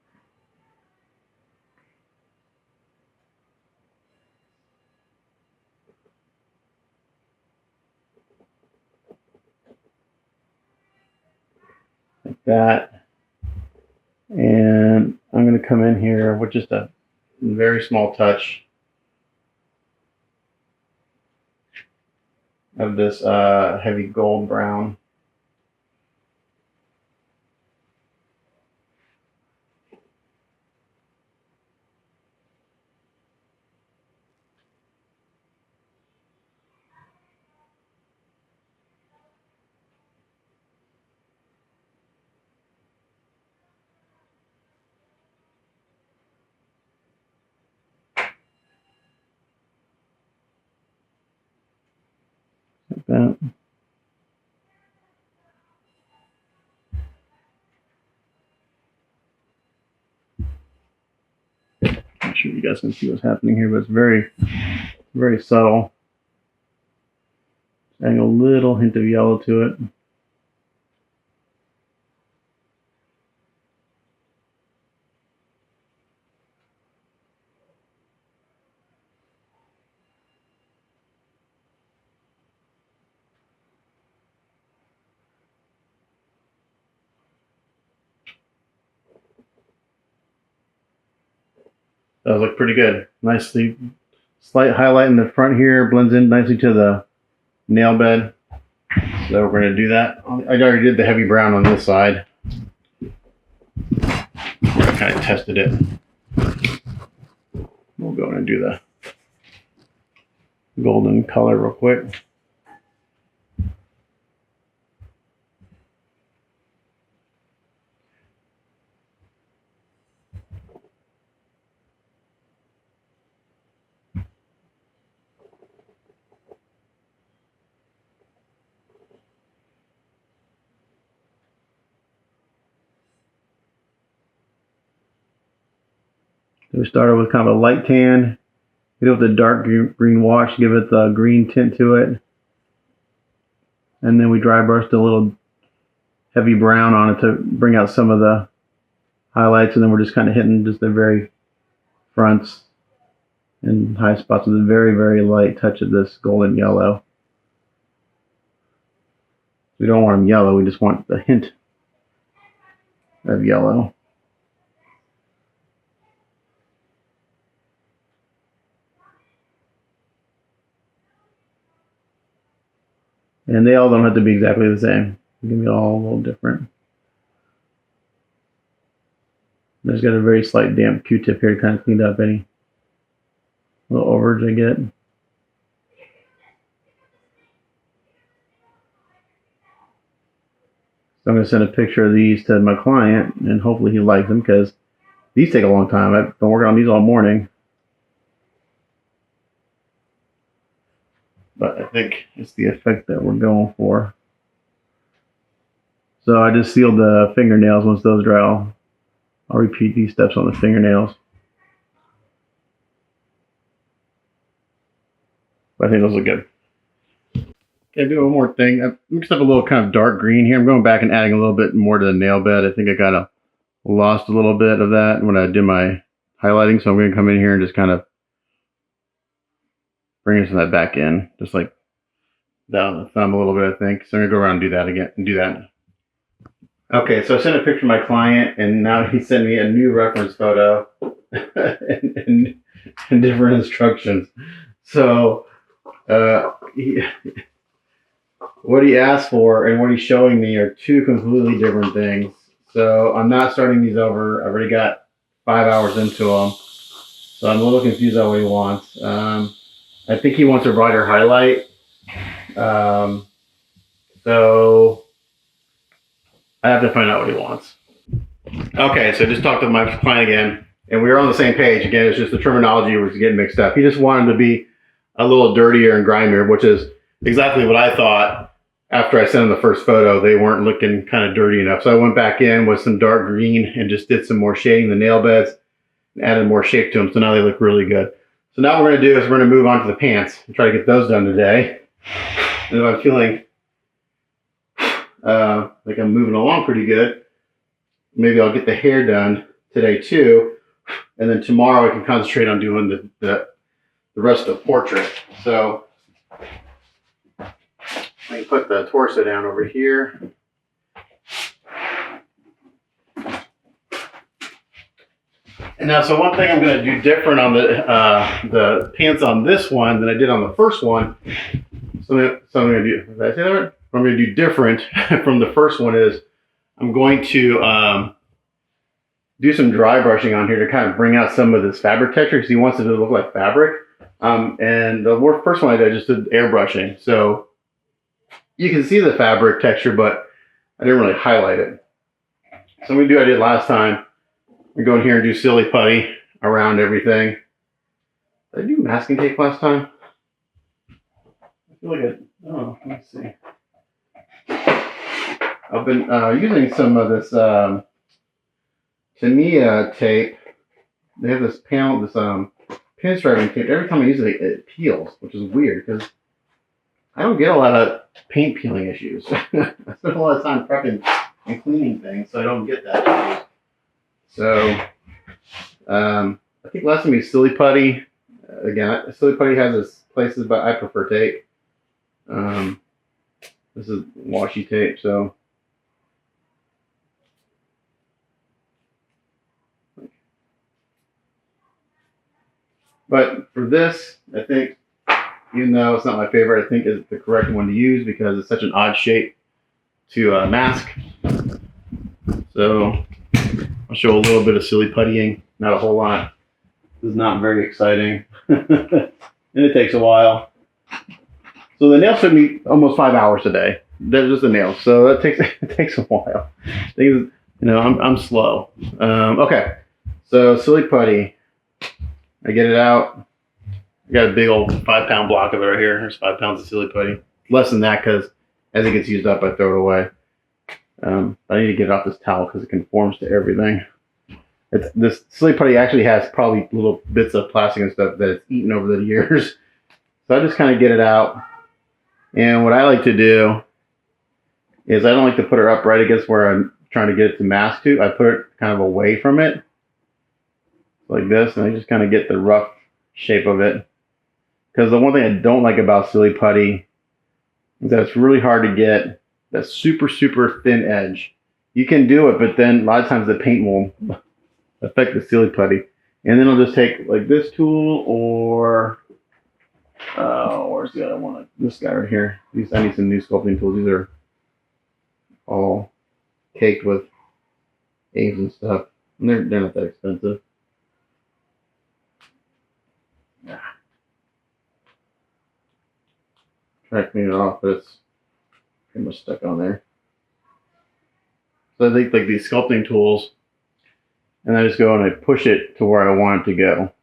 Like that. And I'm going to come in here with just a very small touch of this heavy gold brown. Like that. you guys can see what's happening here, but it's very, very subtle. Adding a little hint of yellow to it. Does look pretty good. Nicely, slight highlight in the front here, blends in nicely to the nail bed. So we're going to do that. I already did the heavy brown on this side. I kind of tested it. We'll go in and do the golden color real quick. So we started with kind of a light tan, hit it with a dark green wash, give it the green tint to it. And then we dry brushed a little heavy brown on it to bring out some of the highlights. And then we're just kind of hitting just the very fronts and high spots with a very, very light touch of this golden yellow. We don't want them yellow, we just want the hint of yellow. And they all don't have to be exactly the same. They can be all a little different. I just got a very slight damp Q-tip here to kind of clean up any little overage I get. So I'm going to send a picture of these to my client, and hopefully he likes them, because these take a long time. I've been working on these all morning. But I think it's the effect that we're going for. So I just sealed the fingernails. Once those dry, I'll repeat these steps on the fingernails. But I think those look good. Okay, do one more thing. I mixed up a little kind of dark green here. I'm going back and adding a little bit more to the nail bed. I think I kind of lost a little bit of that when I did my highlighting. So I'm going to come in here and just kind of bring some of that back in, just like down the thumb a little bit, I think. So I'm going to go around and do that again and do that. Okay, so I sent a picture to my client, and now he sent me a new reference photo and different instructions. So what he asked for and what he's showing me are two completely different things. So I'm not starting these over. I've already got 5 hours into them. So I'm a little confused on what he wants. I think he wants a brighter highlight. So I have to find out what he wants. Okay, so I just talked to my client again, and we were on the same page. Again, it's just the terminology was getting mixed up. He just wanted to be a little dirtier and grimier, which is exactly what I thought after I sent him the first photo. They weren't looking kind of dirty enough. So I went back in with some dark green and just did some more shading the nail beds and added more shape to them. So now they look really good. So now what we're going to do is we're going to move on to the pants and try to get those done today. And if I'm feeling like I'm moving along pretty good, maybe I'll get the hair done today too. And then tomorrow I can concentrate on doing the rest of the portrait. So I can put the torso down over here. And now, so one thing I'm going to do different on the pants on this one than I did on the first one. So I'm going to do. Did I say that right? What I'm going to do different from the first one is I'm going to do some dry brushing on here to kind of bring out some of this fabric texture, because he wants it to look like fabric. And the first one I did, I just did airbrushing, so you can see the fabric texture, but I didn't really highlight it. So I'm going to do what I did last time. We go in here and do silly putty around everything. Did I do masking tape last time? I feel like oh, let's see. I've been using some of this Tamiya tape. They have this panel, this pinstriping tape, every time I use it, it peels, which is weird because I don't get a lot of paint peeling issues. I spend a lot of time prepping and cleaning things, so I don't get that issue. So, I think last time we silly putty. Again, silly putty has its places, but I prefer tape. This is washi tape, so. But for this, I think, even though it's not my favorite, I think it's the correct one to use because it's such an odd shape to mask. So I'll show a little bit of silly puttying, not a whole lot. This is not very exciting, and it takes a while. So the nails took me almost 5 hours a day. They're just the nails, so it takes a while. Things, I'm slow. Okay, so silly putty. I get it out. I got a big old 5-pound block of it right here. There's 5 pounds of silly putty. Less than that because as it gets used up, I throw it away. I need to get it off this towel because it conforms to everything. This silly putty actually has probably little bits of plastic and stuff that it's eaten over the years. So I just kind of get it out. And what I like to do is I don't like to put her up right against where I'm trying to get it to mask to. I put it kind of away from it. Like this, and I just kind of get the rough shape of it. Because the one thing I don't like about silly putty is that it's really hard to get that super, super thin edge. You can do it, but then a lot of times the paint will affect the silly putty. And then I'll just take like this tool or, where's the other one? This guy right here. I need some new sculpting tools. These are all caked with A's and stuff. And they're not that expensive. Try to clean it off, but it's pretty much stuck on there. So I think like these sculpting tools, and I just go and I push it to where I want it to go.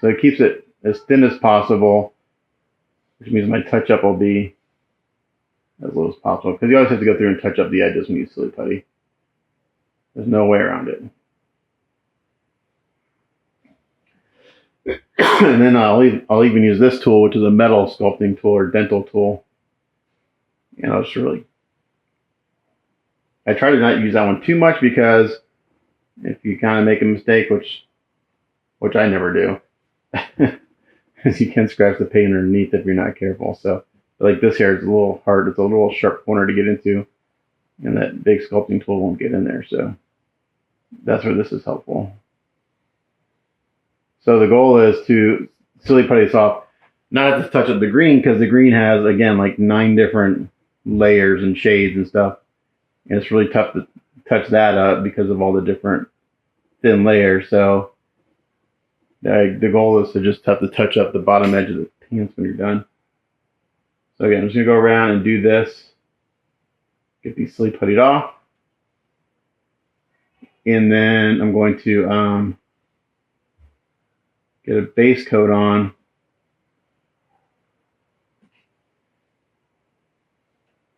So it keeps it as thin as possible, which means my touch up will be as low as possible. Because you always have to go through and touch up the edges when you use silly putty. There's no way around it. And then I'll even use this tool, which is a metal sculpting tool or dental tool. And I'll just really, I try to not use that one too much because if you kind of make a mistake, which I never do, because you can scratch the paint underneath if you're not careful. So like this here is a little hard. It's a little sharp corner to get into, and that big sculpting tool won't get in there. So that's where this is helpful. So the goal is to silly putty this off, not have to touch up the green because the green has, again, like 9 different layers and shades and stuff. And it's really tough to touch that up because of all the different thin layers. So the goal is to just have to touch up the bottom edge of the pants when you're done. So again, I'm just going to go around and do this. Get these silly puttied off. And then I'm going to get a base coat on.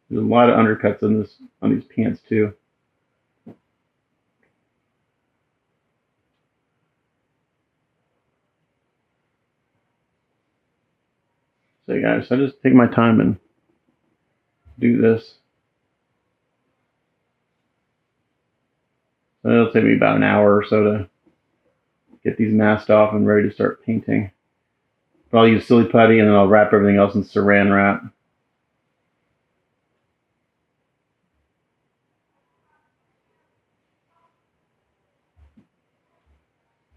There's a lot of undercuts on these pants too. So guys, I just take my time and do this. So it'll take me about an hour or so to get these masked off and ready to start painting. But I'll use silly putty and then I'll wrap everything else in saran wrap.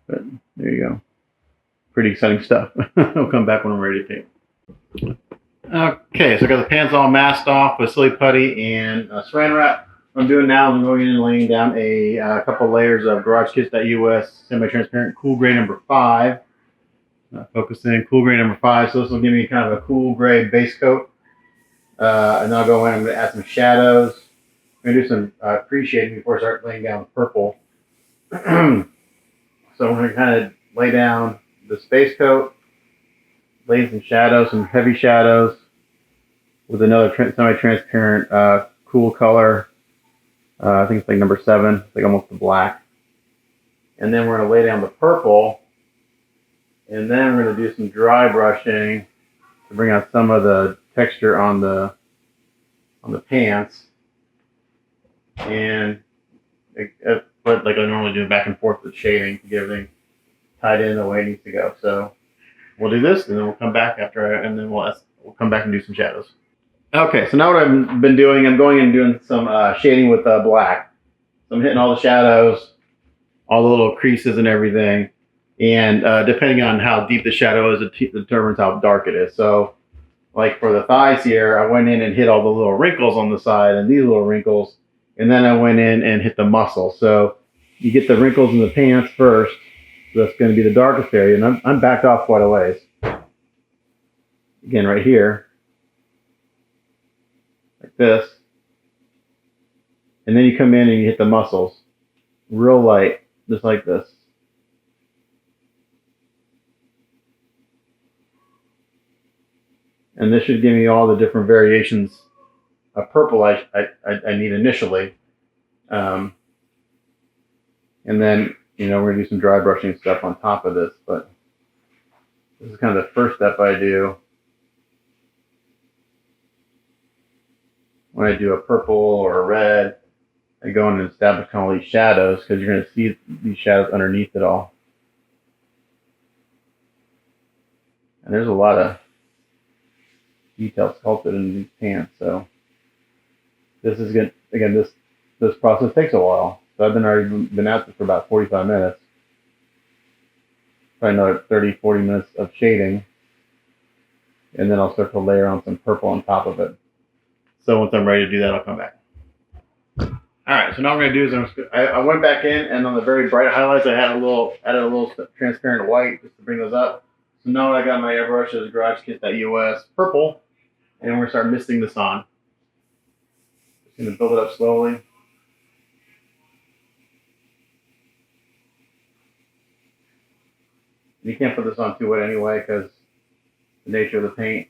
But there you go. Pretty exciting stuff. I'll come back when I'm ready to paint. Okay, so I got the pants all masked off with silly putty and saran wrap. What I'm doing now is I'm going in and laying down a couple layers of GarageKits.us semi-transparent cool gray number 5. Focusing cool gray number 5, so this will give me kind of a cool gray base coat. And then I'll go in and I'm going to add some shadows. I'm going to do some pre-shading before I start laying down purple. So I'm going to kind of lay down this base coat, lay some shadows, some heavy shadows with another semi-transparent cool color. I think it's like number 7, it's like almost the black. And then we're going to lay down the purple And then we're going to do some dry brushing to bring out some of the texture on the pants. And but like I normally do, back and forth with shading to get everything tied in the way it needs to go. So we'll do this, and then we'll come back and then we'll come back and do some shadows. Okay, so now what I've been doing, I'm going and doing some shading with black. So I'm hitting all the shadows, all the little creases and everything. And depending on how deep the shadow is, it determines how dark it is. So like for the thighs here, I went in and hit all the little wrinkles on the side and these little wrinkles. And then I went in and hit the muscle. So you get the wrinkles in the pants first. So that's going to be the darkest area. And I'm backed off quite a ways. Again, right here. Like this. And then you come in and you hit the muscles. Real light. Just like this. And this should give me all the different variations of purple I need initially. And then, we're going to do some dry brushing stuff on top of this. But this is kind of the first step I do when I do a purple or a red. I go in and establish kind of all these shadows because you're going to see these shadows underneath it all. And there's a lot of detail sculpted in these pants. So this is good. Again, this process takes a while. So I've already been at this for about 45 minutes. Probably another 30, 40 minutes of shading. And then I'll start to layer on some purple on top of it. So once I'm ready to do that, I'll come back. All right, so now what I'm going to do is I went back in, and on the very bright highlights, I added a little transparent white just to bring those up. So now I got my airbrush as a Garage Kit.us purple, and we're going to start misting this on. Just going to build it up slowly. You can't put this on too wet anyway because the nature of the paint.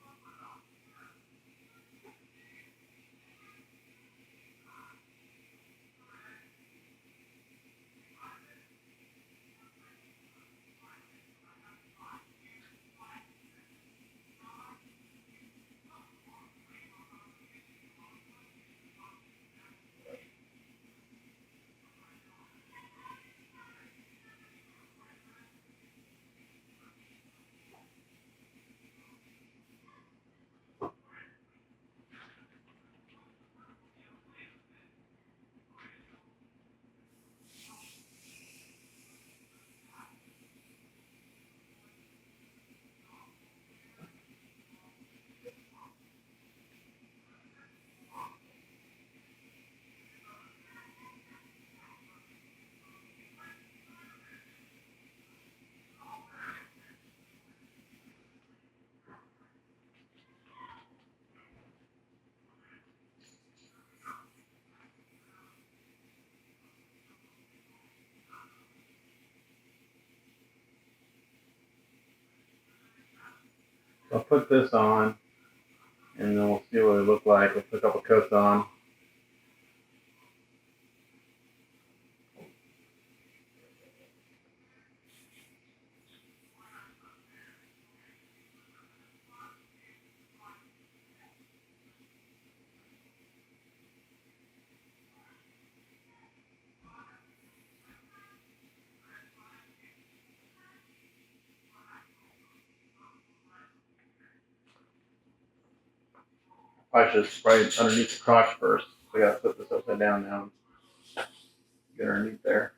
I'll put this on, and then we'll see what it looks like. We'll put a couple coats on. I should spray it underneath the crotch first. We got to put this upside down now. Get underneath there.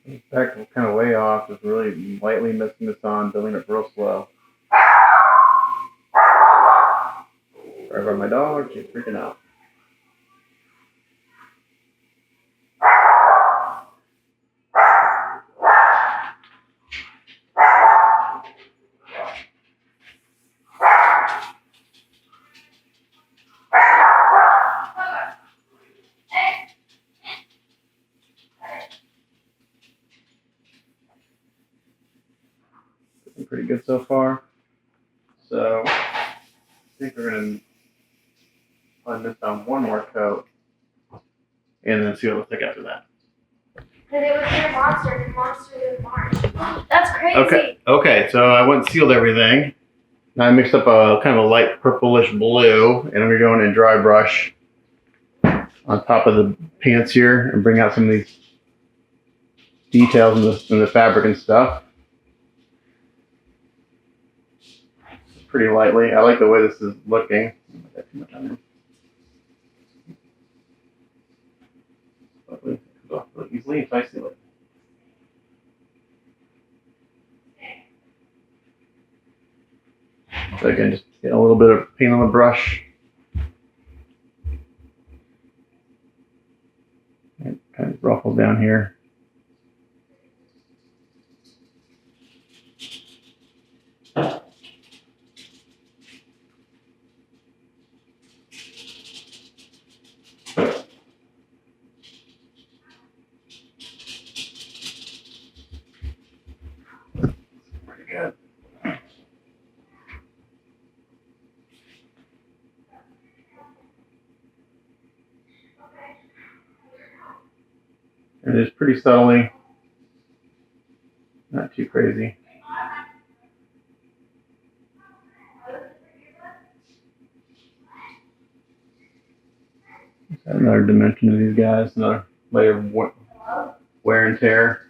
In fact, we're kind of way off. Just really lightly missing this on, building it real slow. Sorry about my dog. She's freaking out. Looking pretty good so far. So I think we're gonna run this on one more coat, and then see what it looks like after that. Because it was their monster. The monster was March. That's crazy. Okay. Okay. So I went and sealed everything. Now I mixed up a kind of a light purplish blue, and I'm gonna go in and dry brush on top of the pants here and bring out some of these details in the fabric and stuff. Pretty lightly. I like the way this is looking. I got too much on there. It comes off really easily if I seal it. So again, just get a little bit of paint on the brush. And kind of ruffles down here. Pretty good. And it's pretty subtly, not too crazy. Just add another dimension to these guys, another layer of wear and tear.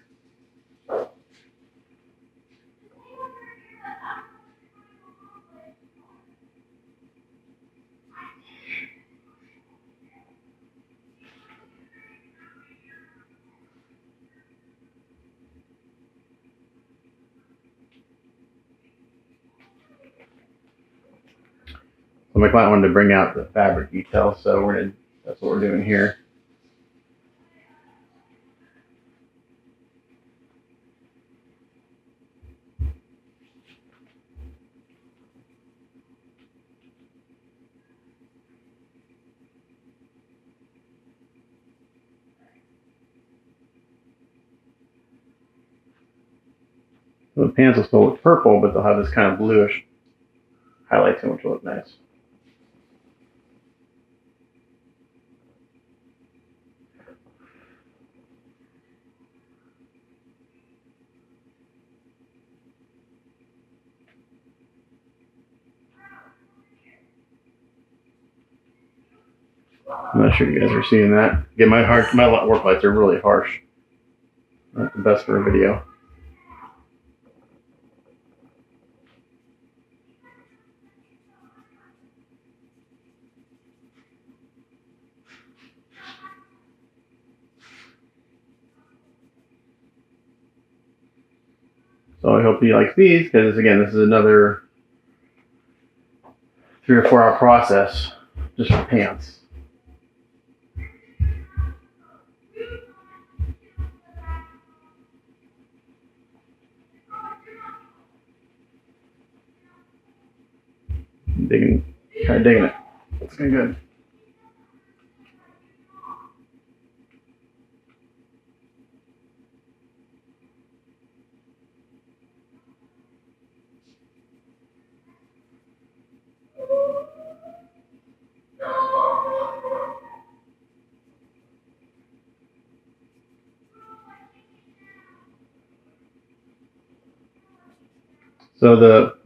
So my client wanted to bring out the fabric detail, so that's what we're doing here. So the pants will still look purple, but they'll have this kind of bluish highlight to them, which will look nice. I'm not sure you guys are seeing that. Again, my work lights are really harsh. Not the best for a video. So I hope he likes these, because again, this is another 3 or 4 hour process just for pants. Kind of digging it. It's looking good. So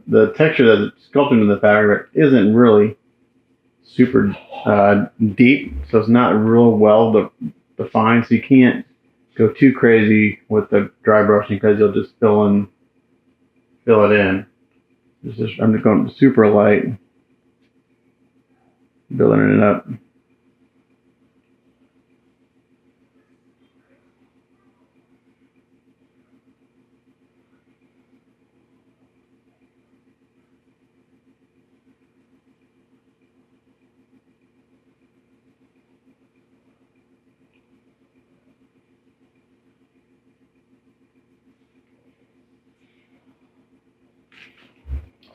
the texture that's sculpted into the fabric isn't really super deep, so it's not real well defined. So you can't go too crazy with the dry brushing, because you'll just fill it in. I'm just going super light, building it up.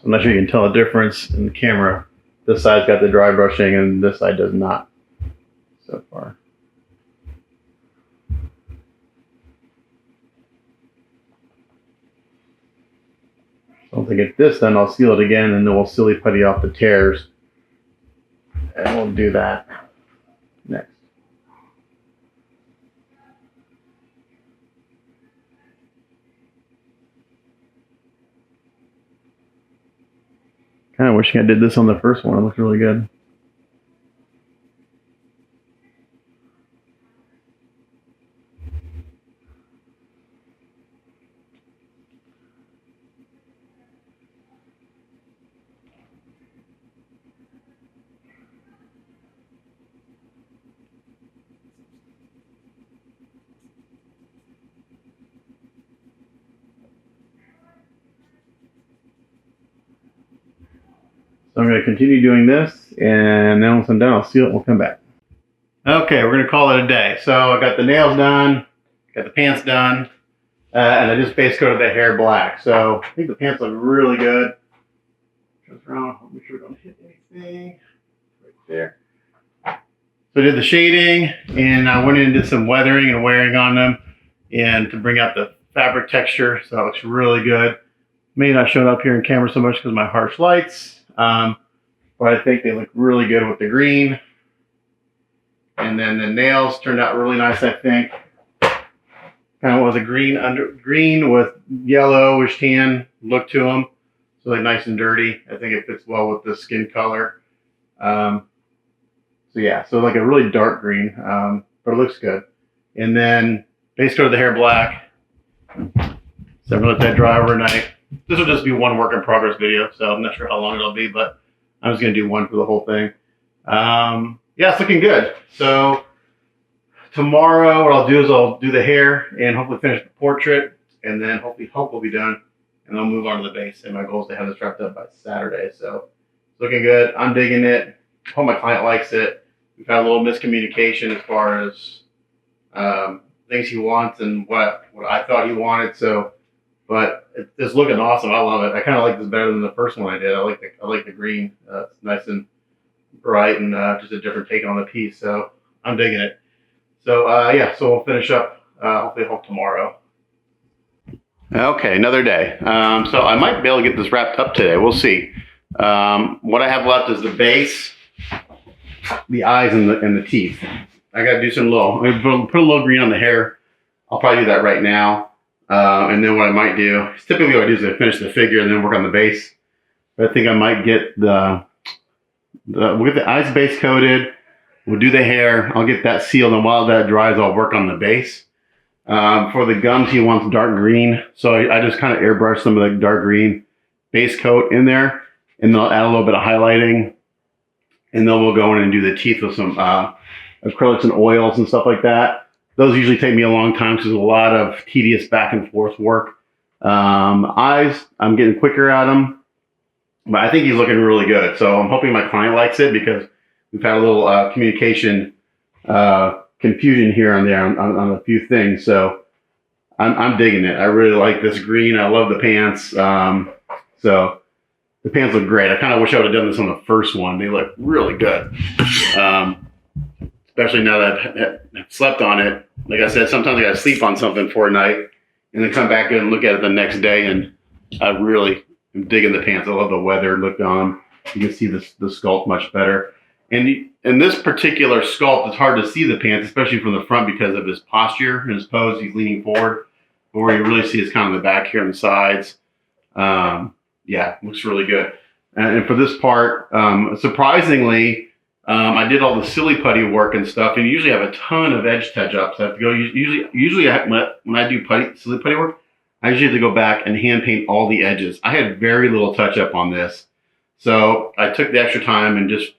I'm not sure you can tell the difference in the camera. This side's got the dry brushing and this side does not so far. Once I get this done, I'll seal it again and then we'll silly putty off the tears. And we'll do that next. Kind of wishing I did this on the first one. It looks really good. So I'm going to continue doing this, and then once I'm done, I'll seal it and we'll come back. Okay, we're going to call it a day. So I got the nails done, got the pants done, and I just base coated the hair black. So I think the pants look really good. Just around, make sure we don't hit anything. Right there. So I did the shading, and I went in and did some weathering and wearing on them, and to bring out the fabric texture. So that looks really good. May not show up here in camera so much because of my harsh lights. But I think they look really good with the green. And then the nails turned out really nice, I think. Kind of was a green with yellowish tan look to them. So like nice and dirty. I think it fits well with the skin color. So yeah, so like a really dark green, but it looks good. And then base coat of the hair black. So I'm gonna let that dry overnight. This will just be one work in progress video, so I'm not sure how long it'll be, but I'm just going to do one for the whole thing. Yeah, it's looking good. So tomorrow what I'll do is I'll do the hair and hopefully finish the portrait, and then hopefully Hope will be done, and I'll move on to the base. And my goal is to have this wrapped up by Saturday. So it's looking good. I'm digging it. Hope my client likes it. We've had a little miscommunication as far as things he wants and what I thought he wanted. So. But it's looking awesome. I love it. I kind of like this better than the first one I did. I like the green. It's nice and bright and just a different take on the piece. So I'm digging it. So yeah, so we'll finish up hopefully tomorrow. Okay, another day. So I might be able to get this wrapped up today. We'll see. What I have left is the base, the eyes, and the teeth. I got to do some put a little green on the hair. I'll probably do that right now. And then what I might do is typically what I do is I finish the figure and then work on the base. But I think I might get we'll get the eyes base coated. We'll do the hair. I'll get that sealed, and while that dries, I'll work on the base. For the gums, he wants dark green, so I just kind of airbrush some of the dark green base coat in there, and then I'll add a little bit of highlighting, and then we'll go in and do the teeth with some acrylics and oils and stuff like that. Those usually take me a long time because there's a lot of tedious back and forth work. Eyes, I'm getting quicker at them, but I think he's looking really good. So I'm hoping my client likes it because we've had a little communication confusion here and there on a few things. So I'm digging it. I really like this green. I love the pants. So the pants look great. I kind of wish I would have done this on the first one. They look really good. Especially now that I've slept on it. Like I said, sometimes I gotta sleep on something for a night and then come back in and look at it the next day, and I really am digging the pants. I love the weathered look on them. You can see the sculpt much better. And in this particular sculpt, it's hard to see the pants, especially from the front because of his posture and his pose. He's leaning forward. But where you really see is kind of the back here and the sides. Yeah, looks really good. And for this part, surprisingly, I did all the silly putty work and stuff, and you usually have a ton of edge touch-ups. I have to go. Usually when I do silly putty work, I usually have to go back and hand paint all the edges. I had very little touch-up on this, so I took the extra time and just,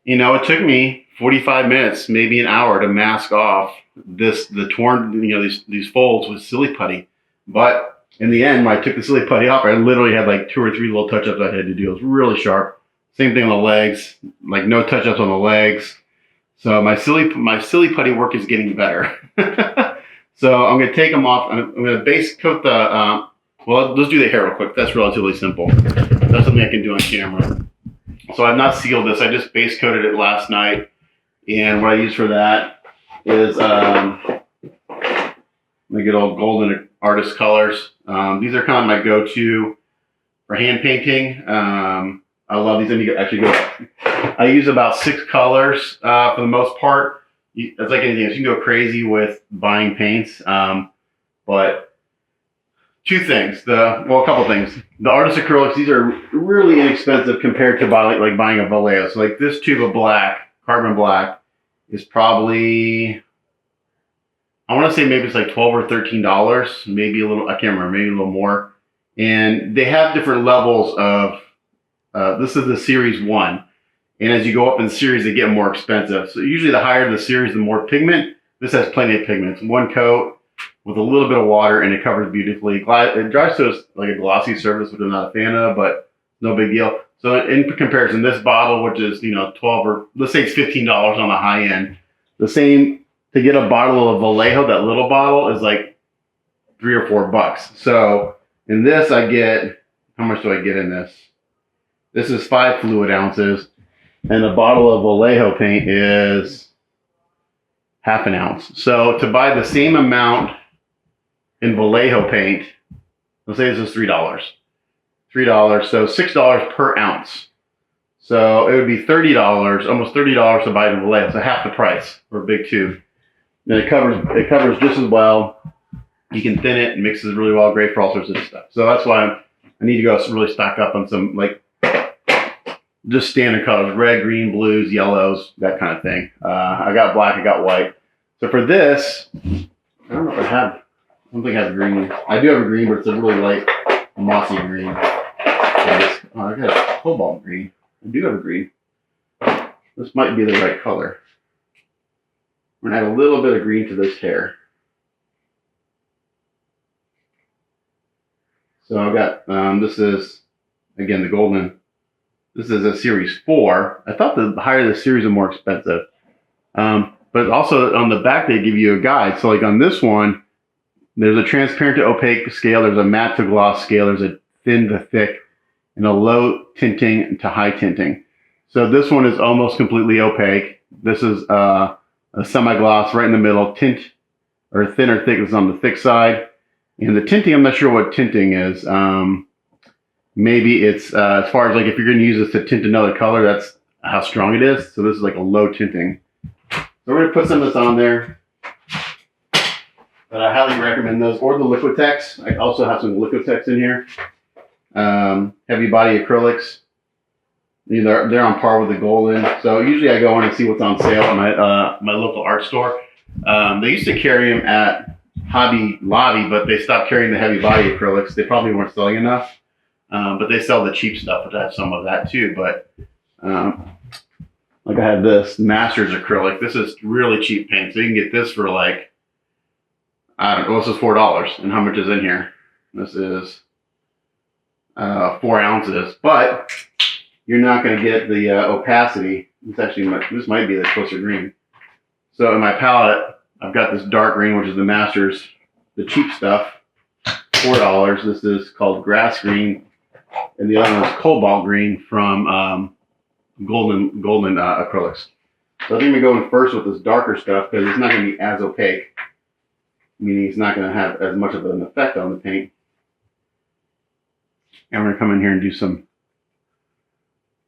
it took me 45 minutes, maybe an hour, to mask off the torn, these folds with silly putty. But in the end, when I took the silly putty off, I literally had like 2 or 3 little touch-ups I had to do. It was really sharp. Same thing on the legs, like no touch-ups on the legs. So my silly putty work is getting better. So I'm going to take them off. I'm going to base coat the Well, let's do the hair real quick. That's relatively simple. That's something I can do on camera. So I've not sealed this. I just base coated it last night. And what I use for that is my good old golden artist colors. These are kind of my go-to for hand painting. I love these. And you actually go. I use about 6 colors for the most part. It's like anything else. You can go crazy with buying paints. But 2 things. A couple things. The artist acrylics, these are really inexpensive compared to buying a Vallejo. So like this tube of black, carbon black, is probably, I want to say maybe it's like $12 or $13, maybe a little, I can't remember, maybe a little more. And they have different levels of, this is the series 1. And as you go up in the series, they get more expensive. So usually the higher the series, the more pigment. This has plenty of pigment. It's 1 coat with a little bit of water, and it covers beautifully. It dries to like a glossy surface, which I'm not a fan of, but no big deal. So in comparison, this bottle, which is 12 or let's say it's $15 on the high end, the same to get a bottle of Vallejo, that little bottle is like $3 or $4. So in this, I get, how much do I get in this? This is 5 fluid ounces, and a bottle of Vallejo paint is half an ounce. So to buy the same amount in Vallejo paint, let's say this is $3. So $6 per ounce. So it would be $30, almost $30 to buy the Vallejo. So half the price for a big tube. And it covers just as well. You can thin it and mixes really well, great for all sorts of stuff. So that's why I need to go really stock up on some like just standard colors, red, green, blues, yellows, that kind of thing. I got black, I got white. So for this, I don't know if I don't think I have green. I do have a green, but it's a really light, mossy green. I got a cobalt green. I do have a green. This might be the right color. We're going to add a little bit of green to this hair. So I've got, this is, again, the golden. This is a series 4. I thought the higher the series, the more expensive. But also on the back, they give you a guide. So like on this one, there's a transparent to opaque scale. There's a matte to gloss scale. There's a thin to thick, and a low tinting to high tinting. So this one is almost completely opaque. This is a semi-gloss right in the middle. Tint or thin or thick is on the thick side. And the tinting, I'm not sure what tinting is. Maybe it's as far as like if you're going to use this to tint another color, that's how strong it is. So this is like a low tinting. So we're going to put some of this on there. But I highly recommend those, or the Liquitex. I also have some Liquitex in here. Heavy body acrylics. They're on par with the golden. So usually I go in and see what's on sale at my local art store. They used to carry them at Hobby Lobby, but they stopped carrying the heavy body acrylics. They probably weren't selling enough. But they sell the cheap stuff, which I have some of that too. But like I have this Masters acrylic. This is really cheap paint. So you can get this for like, I don't know, this is $4. And how much is in here? This is 4 ounces. But you're not going to get the opacity. This might be the closer green. So in my palette, I've got this dark green, which is the Masters, the cheap stuff, $4. This is called grass green. And the other one is cobalt green from golden acrylics. So I think we're going first with this darker stuff because it's not going to be as opaque, meaning it's not going to have as much of an effect on the paint. And we're going to come in here and do some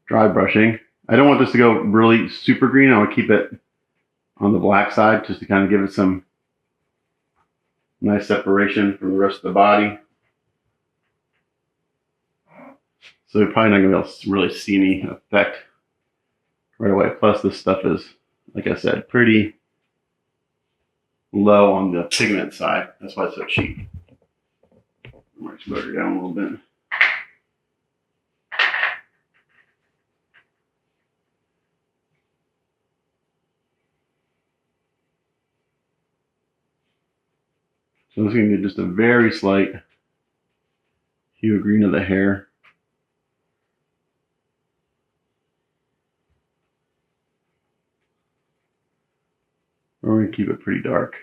dry brushing. I don't want this to go really super green. I want to keep it on the black side just to kind of give it some nice separation from the rest of the body. So you're probably not going to be able to really see any effect right away. Plus this stuff is, like I said, pretty low on the pigment side. That's why it's so cheap. I'm going to exposure down a little bit. So I'm just going to get just a very slight hue of green of the hair. We're going to keep it pretty dark.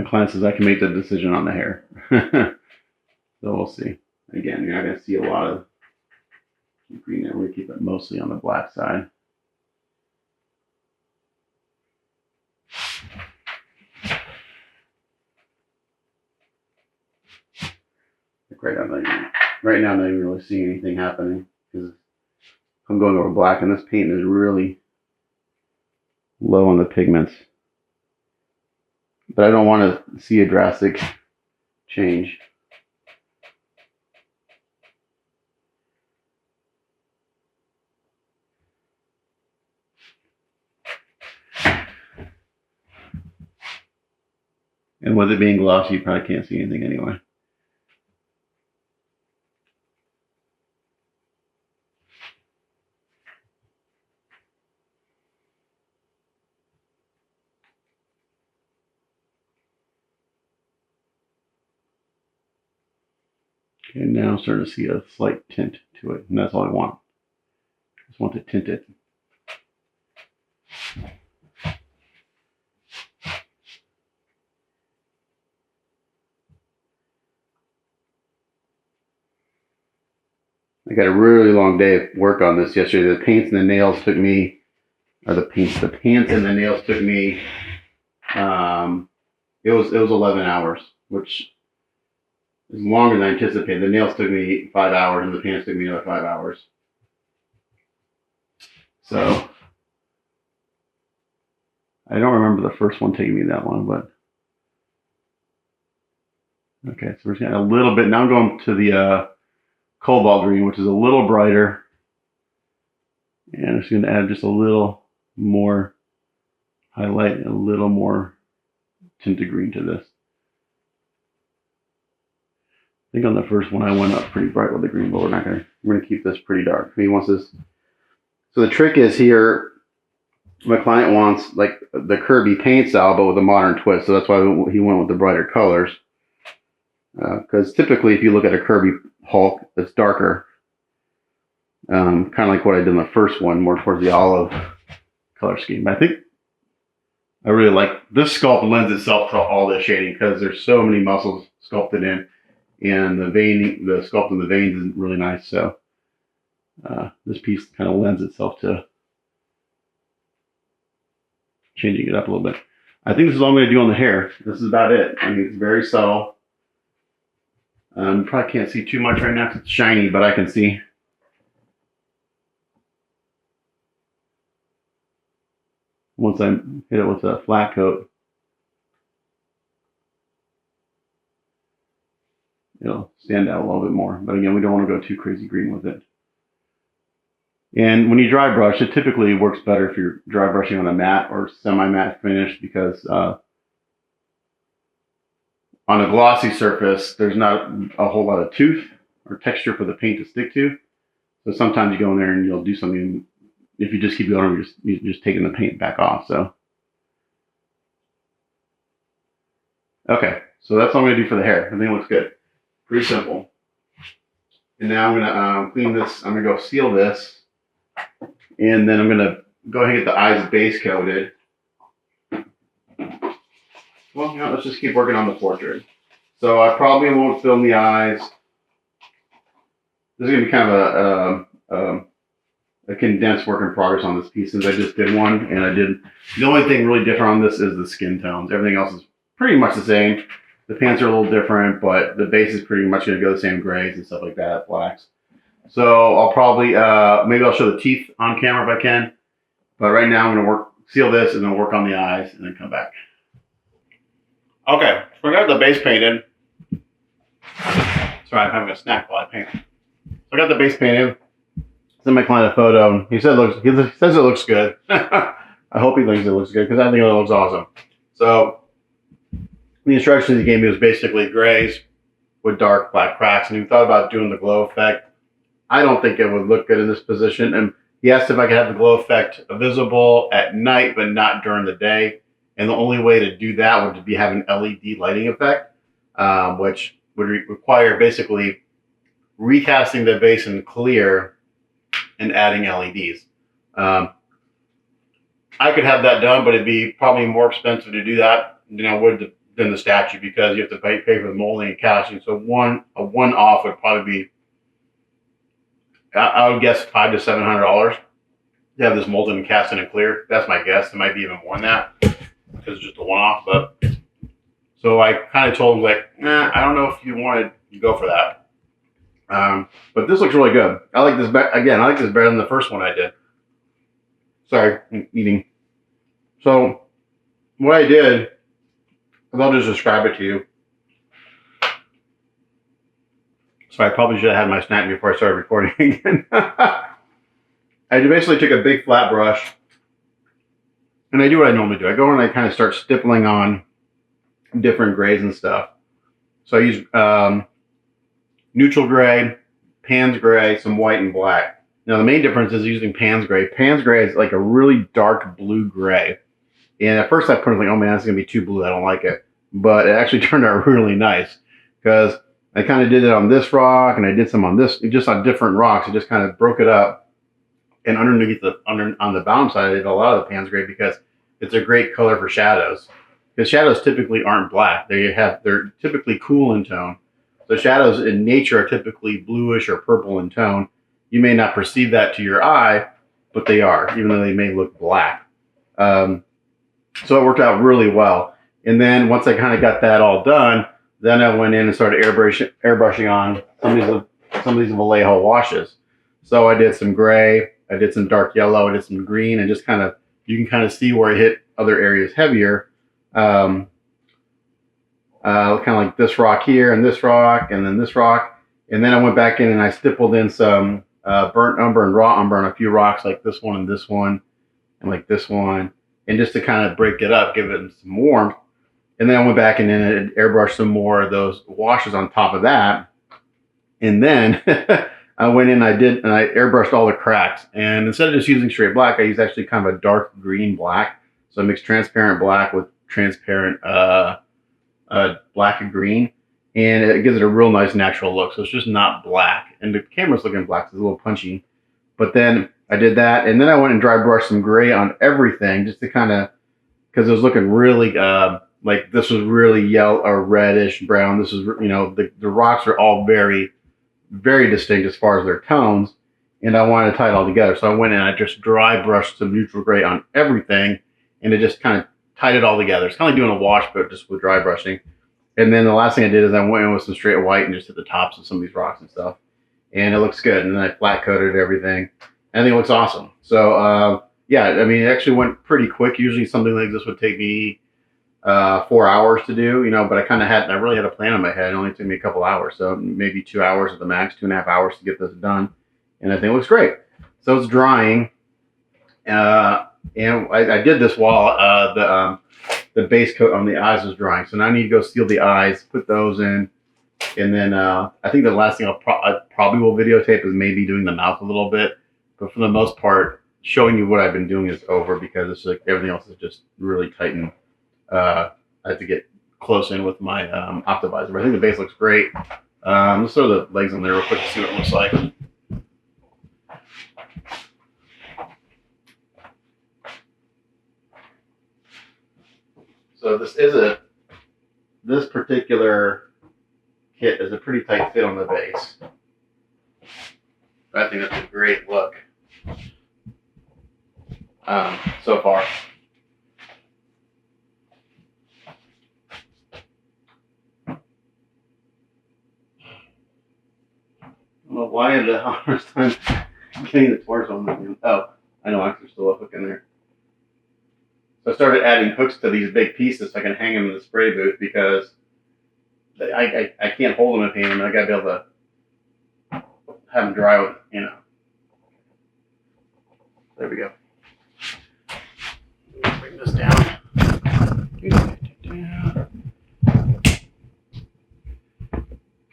My client says I can make the decision on the hair. So we'll see. Again, you're not going to see a lot of green there. We keep it mostly on the black side. Right now, I'm not even really seeing anything happening because I'm going over black, and this paint is really low on the pigments. But I don't want to see a drastic change. And with it being glossy, you probably can't see anything anyway. Okay, now I'm starting to see a slight tint to it, and that's all I want. I just want to tint it. I got a really long day of work on this yesterday. The paints and the nails took me, the pants and the nails took me, it was 11 hours, which is longer than I anticipated. The nails took me 5 hours and the pants took me another 5 hours. So I don't remember the first one taking me that long, but okay, so we're just getting a little bit. Now I'm going to the cobalt green, which is a little brighter. And I'm just going to add just a little more highlight and a little more tinted green to this. I think on the first one I went up pretty bright with the green, but we're going to keep this pretty dark. He wants this. So the trick is here, my client wants like the Kirby paint style, but with a modern twist. So that's why he went with the brighter colors. Because typically, if you look at a Kirby Hulk that's darker, kind of like what I did in the first one, more towards the olive color scheme. I think I really like this sculpt lends itself to all this shading because there's so many muscles sculpted in, and the sculpt in the veins is really nice. So this piece kind of lends itself to changing it up a little bit. I think this is all I'm going to do on the hair. This is about it. I mean, it's very subtle. You probably can't see too much right now because it's shiny, but I can see. Once I hit it with a flat coat, it'll stand out a little bit more. But again, we don't want to go too crazy green with it. And when you dry brush, it typically works better if you're dry brushing on a matte or semi-matte finish because on a glossy surface, there's not a whole lot of tooth or texture for the paint to stick to. So sometimes you go in there and you'll do something. If you just keep going, you're just taking the paint back off. So, okay, so that's all I'm going to do for the hair. I think it looks good. Pretty simple. And now I'm going to clean this. I'm going to go seal this. And then I'm going to go ahead and get the eyes base coated. Well, let's just keep working on the portrait. So I probably won't film the eyes. This is going to be kind of a condensed work in progress on this piece since I just did one. And the only thing really different on this is the skin tones. Everything else is pretty much the same. The pants are a little different, but the base is pretty much going to go the same grays and stuff like that, blacks. So I'll probably, maybe I'll show the teeth on camera if I can. But right now I'm going to seal this and then work on the eyes and then come back. Okay, so I got the base painted. Sorry, I'm having a snack while I paint. So I got the base painted. Sent my client a photo. He says it looks good. I hope he thinks it looks good because I think it looks awesome. So the instructions he gave me was basically grays with dark black cracks, and he thought about doing the glow effect. I don't think it would look good in this position. And he asked if I could have the glow effect visible at night, but not during the day. And the only way to do that would be have an LED lighting effect, which would require basically recasting the base in clear and adding LEDs. I could have that done, but it'd be probably more expensive to do that than I would to than the statue because you have to pay for the molding and casting. So a one off would probably be, I would guess, $500 to $700 to have this molded and cast and clear. That's my guess. It might be even more than that because it's just a one off. But so I kind of told him like, nah, I don't know if you wanted to go for that. But this looks really good. I like this again. I like this better than the first one I did. Sorry, I'm eating. So what I did, I'll just describe it to you. So I probably should have had my snack before I started recording again. I basically took a big flat brush, and I do what I normally do. I go and I kind of start stippling on different grays and stuff. So I use neutral gray, Pans gray, some white and black. Now the main difference is using Pans gray. Pans gray is like a really dark blue gray. And at first I put it like, oh man, it's gonna be too blue. I don't like it. But it actually turned out really nice because I kind of did it on this rock and I did some on this, just on different rocks. I just kind of broke it up. And underneath on the bottom side, I did a lot of the Pans gray because it's a great color for shadows. Because shadows typically aren't black. They're typically cool in tone. So shadows in nature are typically bluish or purple in tone. You may not perceive that to your eye, but they are, even though they may look black. So it worked out really well. And then once I kind of got that all done, then I went in and started airbrushing on some of these Vallejo washes. So I did some gray, I did some dark yellow, I did some green, and just kind of, you can kind of see where I hit other areas heavier. Kind of like this rock here, and this rock, and then this rock. And then I went back in and I stippled in some burnt umber and raw umber on a few rocks like this one, and like this one. And just to kind of break it up, give it some warmth. And then I went back in and airbrushed some more of those washes on top of that. And then I went in and I airbrushed all the cracks. And instead of just using straight black, I used actually kind of a dark green black. So I mixed transparent black with transparent black and green. And it gives it a real nice natural look. So it's just not black. And the camera's looking black, so it's a little punchy. But then I did that, and then I went and dry brushed some gray on everything just to kind of, because it was looking really, like this was really yellow or reddish brown. This is, you know, the rocks are all very, very distinct as far as their tones, and I wanted to tie it all together. So I went and I just dry brushed some neutral gray on everything, and it just kind of tied it all together. It's kind of like doing a wash, but just with dry brushing. And then the last thing I did is I went in with some straight white and just hit the tops of some of these rocks and stuff. And it looks good. And then I flat coated everything. I think it looks awesome. So, yeah, I mean, it actually went pretty quick. Usually something like this would take me 4 hours to do, you know, but I really had a plan in my head. It only took me a couple hours. So maybe 2 hours at the max, 2.5 hours to get this done. And I think it looks great. So it's drying. And I did this while the base coat on the eyes was drying. So now I need to go seal the eyes, put those in. And then I think the last thing I probably will videotape is maybe doing the mouth a little bit. But for the most part, showing you what I've been doing is over because it's like everything else is just really tight and I have to get close in with my optimizer. But I think the base looks great. Let's throw the legs on there real quick to see what it looks like. So this particular kit is a pretty tight fit on the base. I think that's a great look so far. I don't know why I had a hard time getting the torso on that. Oh, I know, there's still a hook in there. So I started adding hooks to these big pieces so I can hang them in the spray booth because I can't hold them and paint them. I got to be able to have them dry with, you know. There we go. Bring this down.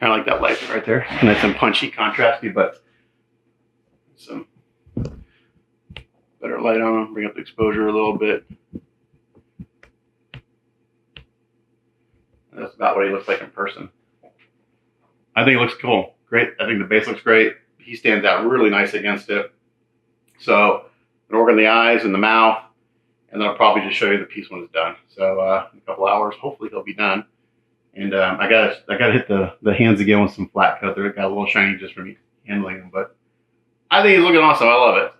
Kind of like that light right there. Nice and punchy, contrasty, but some better light on them. Bring up the exposure a little bit. That's about what he looks like in person. I think it looks cool. Great. I think the base looks great. He stands out really nice against it. So, I'm working the eyes and the mouth. and then I'll probably just show you the piece when it's done. So in a couple hours, hopefully he'll be done. And I gotta hit the hands again with some flat cut. They got a little shiny just from me handling them, but I think he's looking awesome. I love it.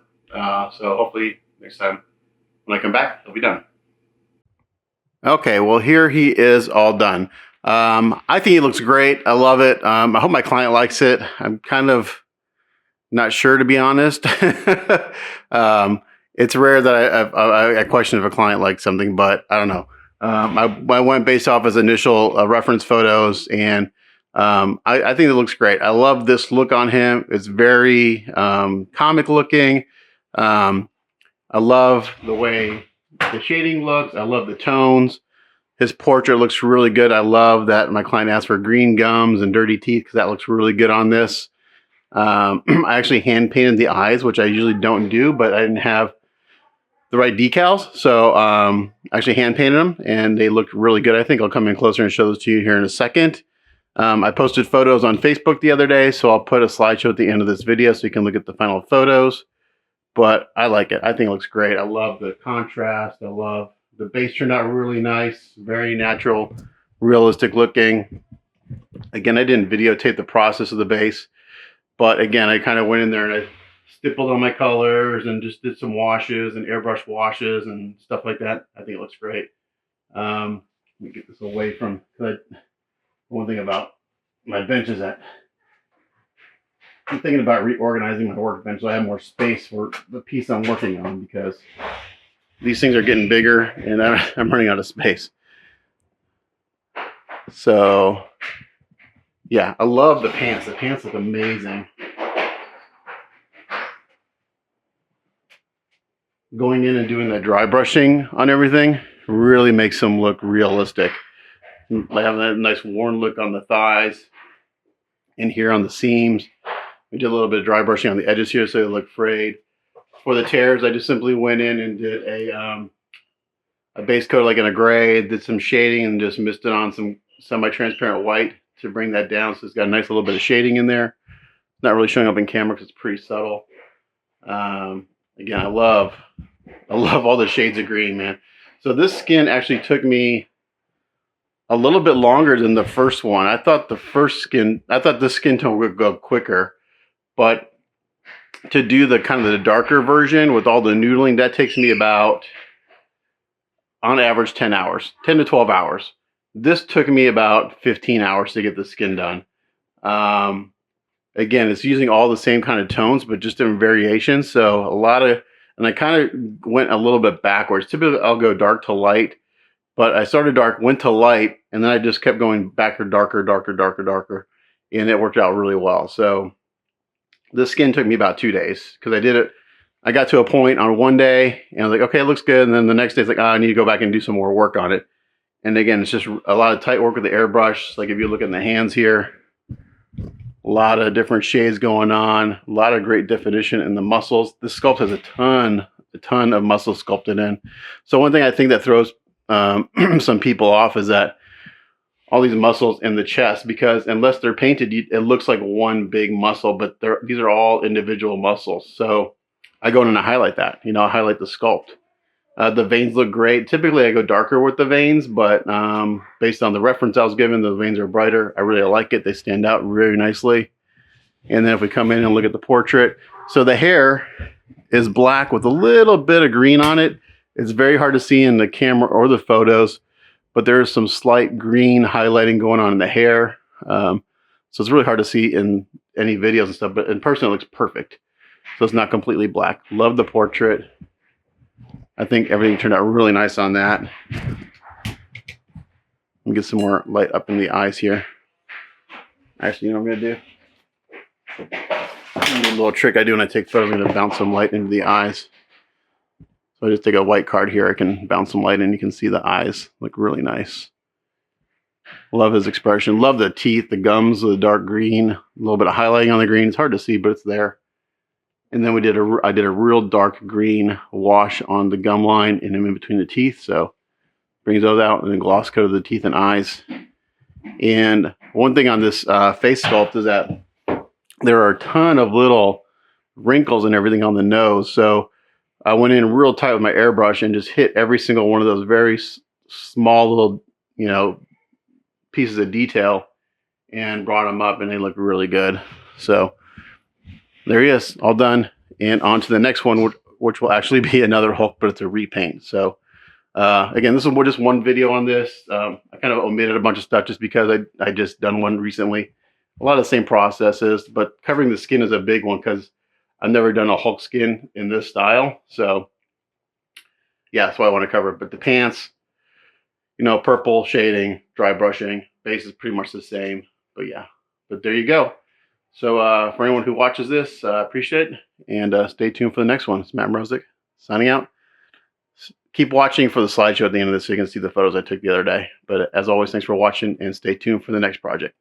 So hopefully next time when I come back, he'll be done. Okay, well here he is all done. I think he looks great. I love it. I hope my client likes it. I'm kind of not sure, to be honest. It's rare that I question if a client likes something, but I don't know. I went based off his initial reference photos, and I think it looks great. I love this look on him. It's very comic looking. I love the way the shading looks. I love the tones. His portrait looks really good. I love that my client asked for green gums and dirty teeth because that looks really good on this. I actually hand painted the eyes, which I usually don't do, but I didn't have the right decals. So I actually hand painted them and they looked really good. I think I'll come in closer and show those to you here in a second. I posted photos on Facebook the other day, so I'll put a slideshow at the end of this video so you can look at the final photos. But I like it. I think it looks great. I love the contrast. I love the base turned out really nice, very natural, realistic looking. Again, I didn't videotape the process of the base, but again, I kind of went in there and I stippled on my colors and just did some washes and airbrush washes and stuff like that. I think it looks great. Let me get this away from, one thing about my bench is that I'm thinking about reorganizing my workbench so I have more space for the piece I'm working on, because these things are getting bigger and I'm running out of space. So yeah, I love the pants. The pants look amazing. Going in and doing that dry brushing on everything really makes them look realistic. I have that nice worn look on the thighs and here on the seams. We did a little bit of dry brushing on the edges here so they look frayed. For the tears, I just simply went in and did a base coat like in a gray, did some shading and just misted on some semi-transparent white to bring that down. So it's got a nice little bit of shading in there. Not really showing up in camera because it's pretty subtle. Again, I love all the shades of green, man. So this skin actually took me a little bit longer than the first one. I thought this skin tone would go quicker, but to do the kind of the darker version with all the noodling, that takes me about, on average, 10 hours, 10 to 12 hours. This took me about 15 hours to get the skin done. Again, it's using all the same kind of tones, but just different variations. So and I kind of went a little bit backwards. Typically, I'll go dark to light, but I started dark, went to light, and then I just kept going back to darker, darker, darker, darker, and it worked out really well. So this skin took me about 2 days because I did it. I got to a point on one day and I was like, okay, it looks good. And then the next day it's like, I need to go back and do some more work on it. And again, it's just a lot of tight work with the airbrush. Like if you look at the hands here, a lot of different shades going on, a lot of great definition in the muscles. This sculpt has a ton of muscle sculpted in. So one thing I think that throws some people off is that all these muscles in the chest, because unless they're painted, it looks like one big muscle, but these are all individual muscles. So I go in and I highlight that, I highlight the sculpt. The veins look great. Typically I go darker with the veins, but based on the reference I was given, the veins are brighter. I really like it. They stand out very nicely. And then if we come in and look at the portrait, so the hair is black with a little bit of green on it. It's very hard to see in the camera or the photos, but there's some slight green highlighting going on in the hair. So it's really hard to see in any videos and stuff, but in person it looks perfect. So it's not completely black. Love the portrait. I think everything turned out really nice on that. Let me get some more light up in the eyes here. Actually, you know what I'm gonna do? A little trick I do when I take photos, I'm gonna bounce some light into the eyes. So I just take a white card here, I can bounce some light in, you can see the eyes look really nice. Love his expression, love the teeth, the gums, the dark green, a little bit of highlighting on the green. It's hard to see, but it's there. And then I did a real dark green wash on the gum line and in between the teeth. So brings those out, and then gloss coat of the teeth and eyes. And one thing on this face sculpt is that there are a ton of little wrinkles and everything on the nose. So I went in real tight with my airbrush and just hit every single one of those very small little, you know, pieces of detail and brought them up, and they look really good. So there he is, all done. And on to the next one, which will actually be another Hulk, but it's a repaint. So again, this is just one video on this. I kind of omitted a bunch of stuff just because I just done one recently. A lot of the same processes, but covering the skin is a big one because I've never done a Hulk skin in this style. So yeah, that's why I want to cover it. But the pants, you know, purple shading, dry brushing, base is pretty much the same. But yeah, but there you go. So for anyone who watches this, appreciate it. And stay tuned for the next one. It's Matt Mrozek signing out. Keep watching for the slideshow at the end of this so you can see the photos I took the other day. But as always, thanks for watching and stay tuned for the next project.